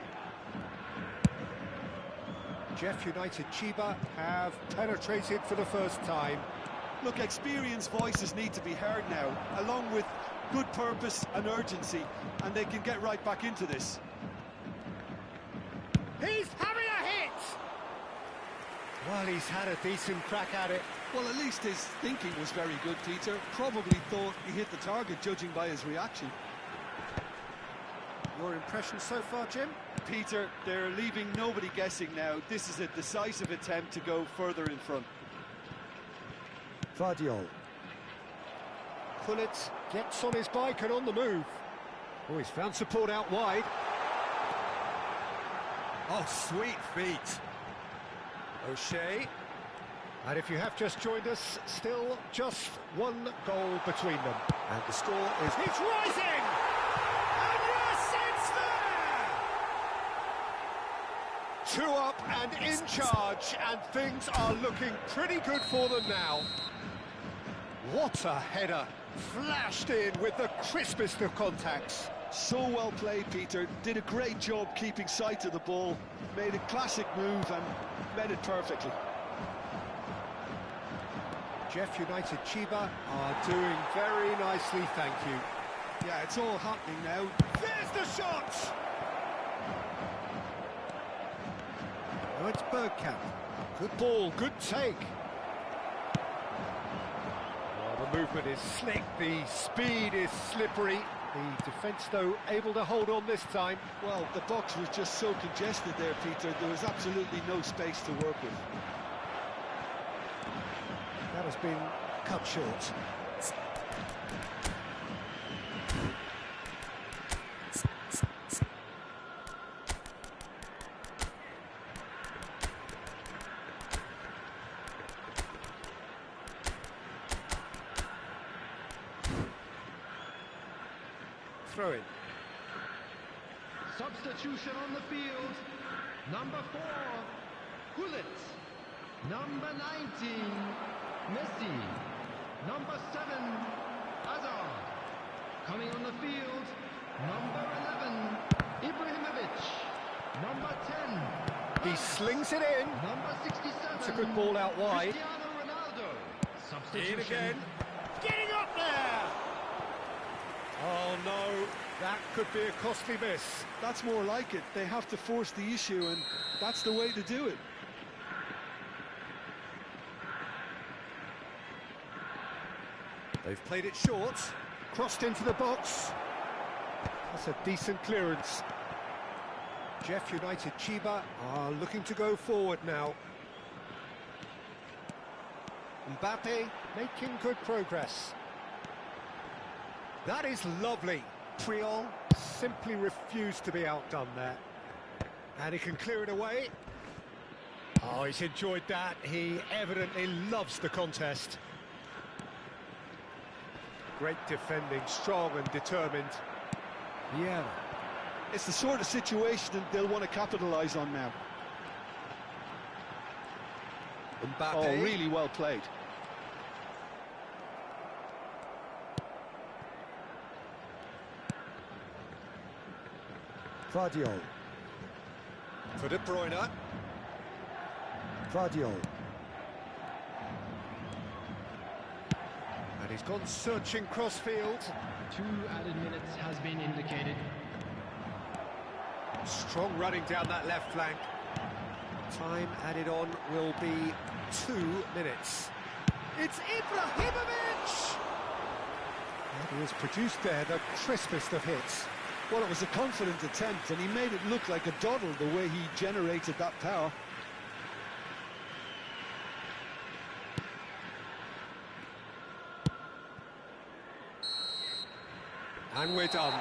Jeff United Chiba have penetrated for the first time. Look, experienced voices need to be heard now, along with good purpose and urgency, and they can get right back into this. He's having a hit! Well, he's had a decent crack at it. Well, at least his thinking was very good, Peter. Probably thought he hit the target, judging by his reaction. Your impression so far, Jim? Peter, they're leaving nobody guessing now. This is a decisive attempt to go further in front. Vardiol. Pullet gets on his bike and on the move. Oh, he's found support out wide. Oh, sweet feet. O'Shea. And if you have just joined us, still just one goal between them. And the score is... He's rising! And yes, it's there! 2 up and in charge, and things are looking pretty good for them now. What a header! Flashed in with the crispest of contacts. So well played, Peter. Did a great job keeping sight of the ball. Made a classic move and met it perfectly. Jeff United Chiba are doing very nicely, thank you. Yeah, it's all happening now. There's the shot! Oh, it's Bergkamp. Good ball, good take. Oh, the movement is slick, the speed is slippery. The defence, though, able to hold on this time. Well, the box was just so congested there, Peter. There was absolutely no space to work with. That has been cut short. throw-in. Substitution on the field. Number 4, Gullit. Number 19, Messi. Number 7, Hazard. Coming on the field, number 11, Ibrahimovic. Number 10, He slings it in. number 67. It's a good ball out wide. Cristiano Ronaldo. In Substitution. again. Getting up there! Oh no, that could be a costly miss. That's more like it. They have to force the issue, and that's the way to do it. They've played it short, crossed into the box. That's a decent clearance. Jeff United Chiba are looking to go forward now. Mbappe making good progress. That is lovely. Priol simply refused to be outdone there. And he can clear it away. Oh, he's enjoyed that. He evidently loves the contest. Great defending, strong and determined. Yeah. It's the sort of situation that they'll want to capitalise on now. Mbappe. Oh, really well played. Vardiol. For De Bruyne. Vardiol. And he's gone searching crossfield. 2 added minutes has been indicated. Strong running down that left flank. Time added on will be 2 minutes. It's Ibrahimovic! And he has produced there the crispest of hits. Well, it was a confident attempt, and he made it look like a doddle the way he generated that power. And we're done.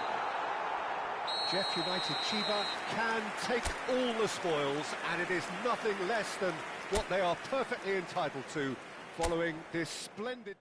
Jeff United Chiba can take all the spoils, and it is nothing less than what they are perfectly entitled to following this splendid...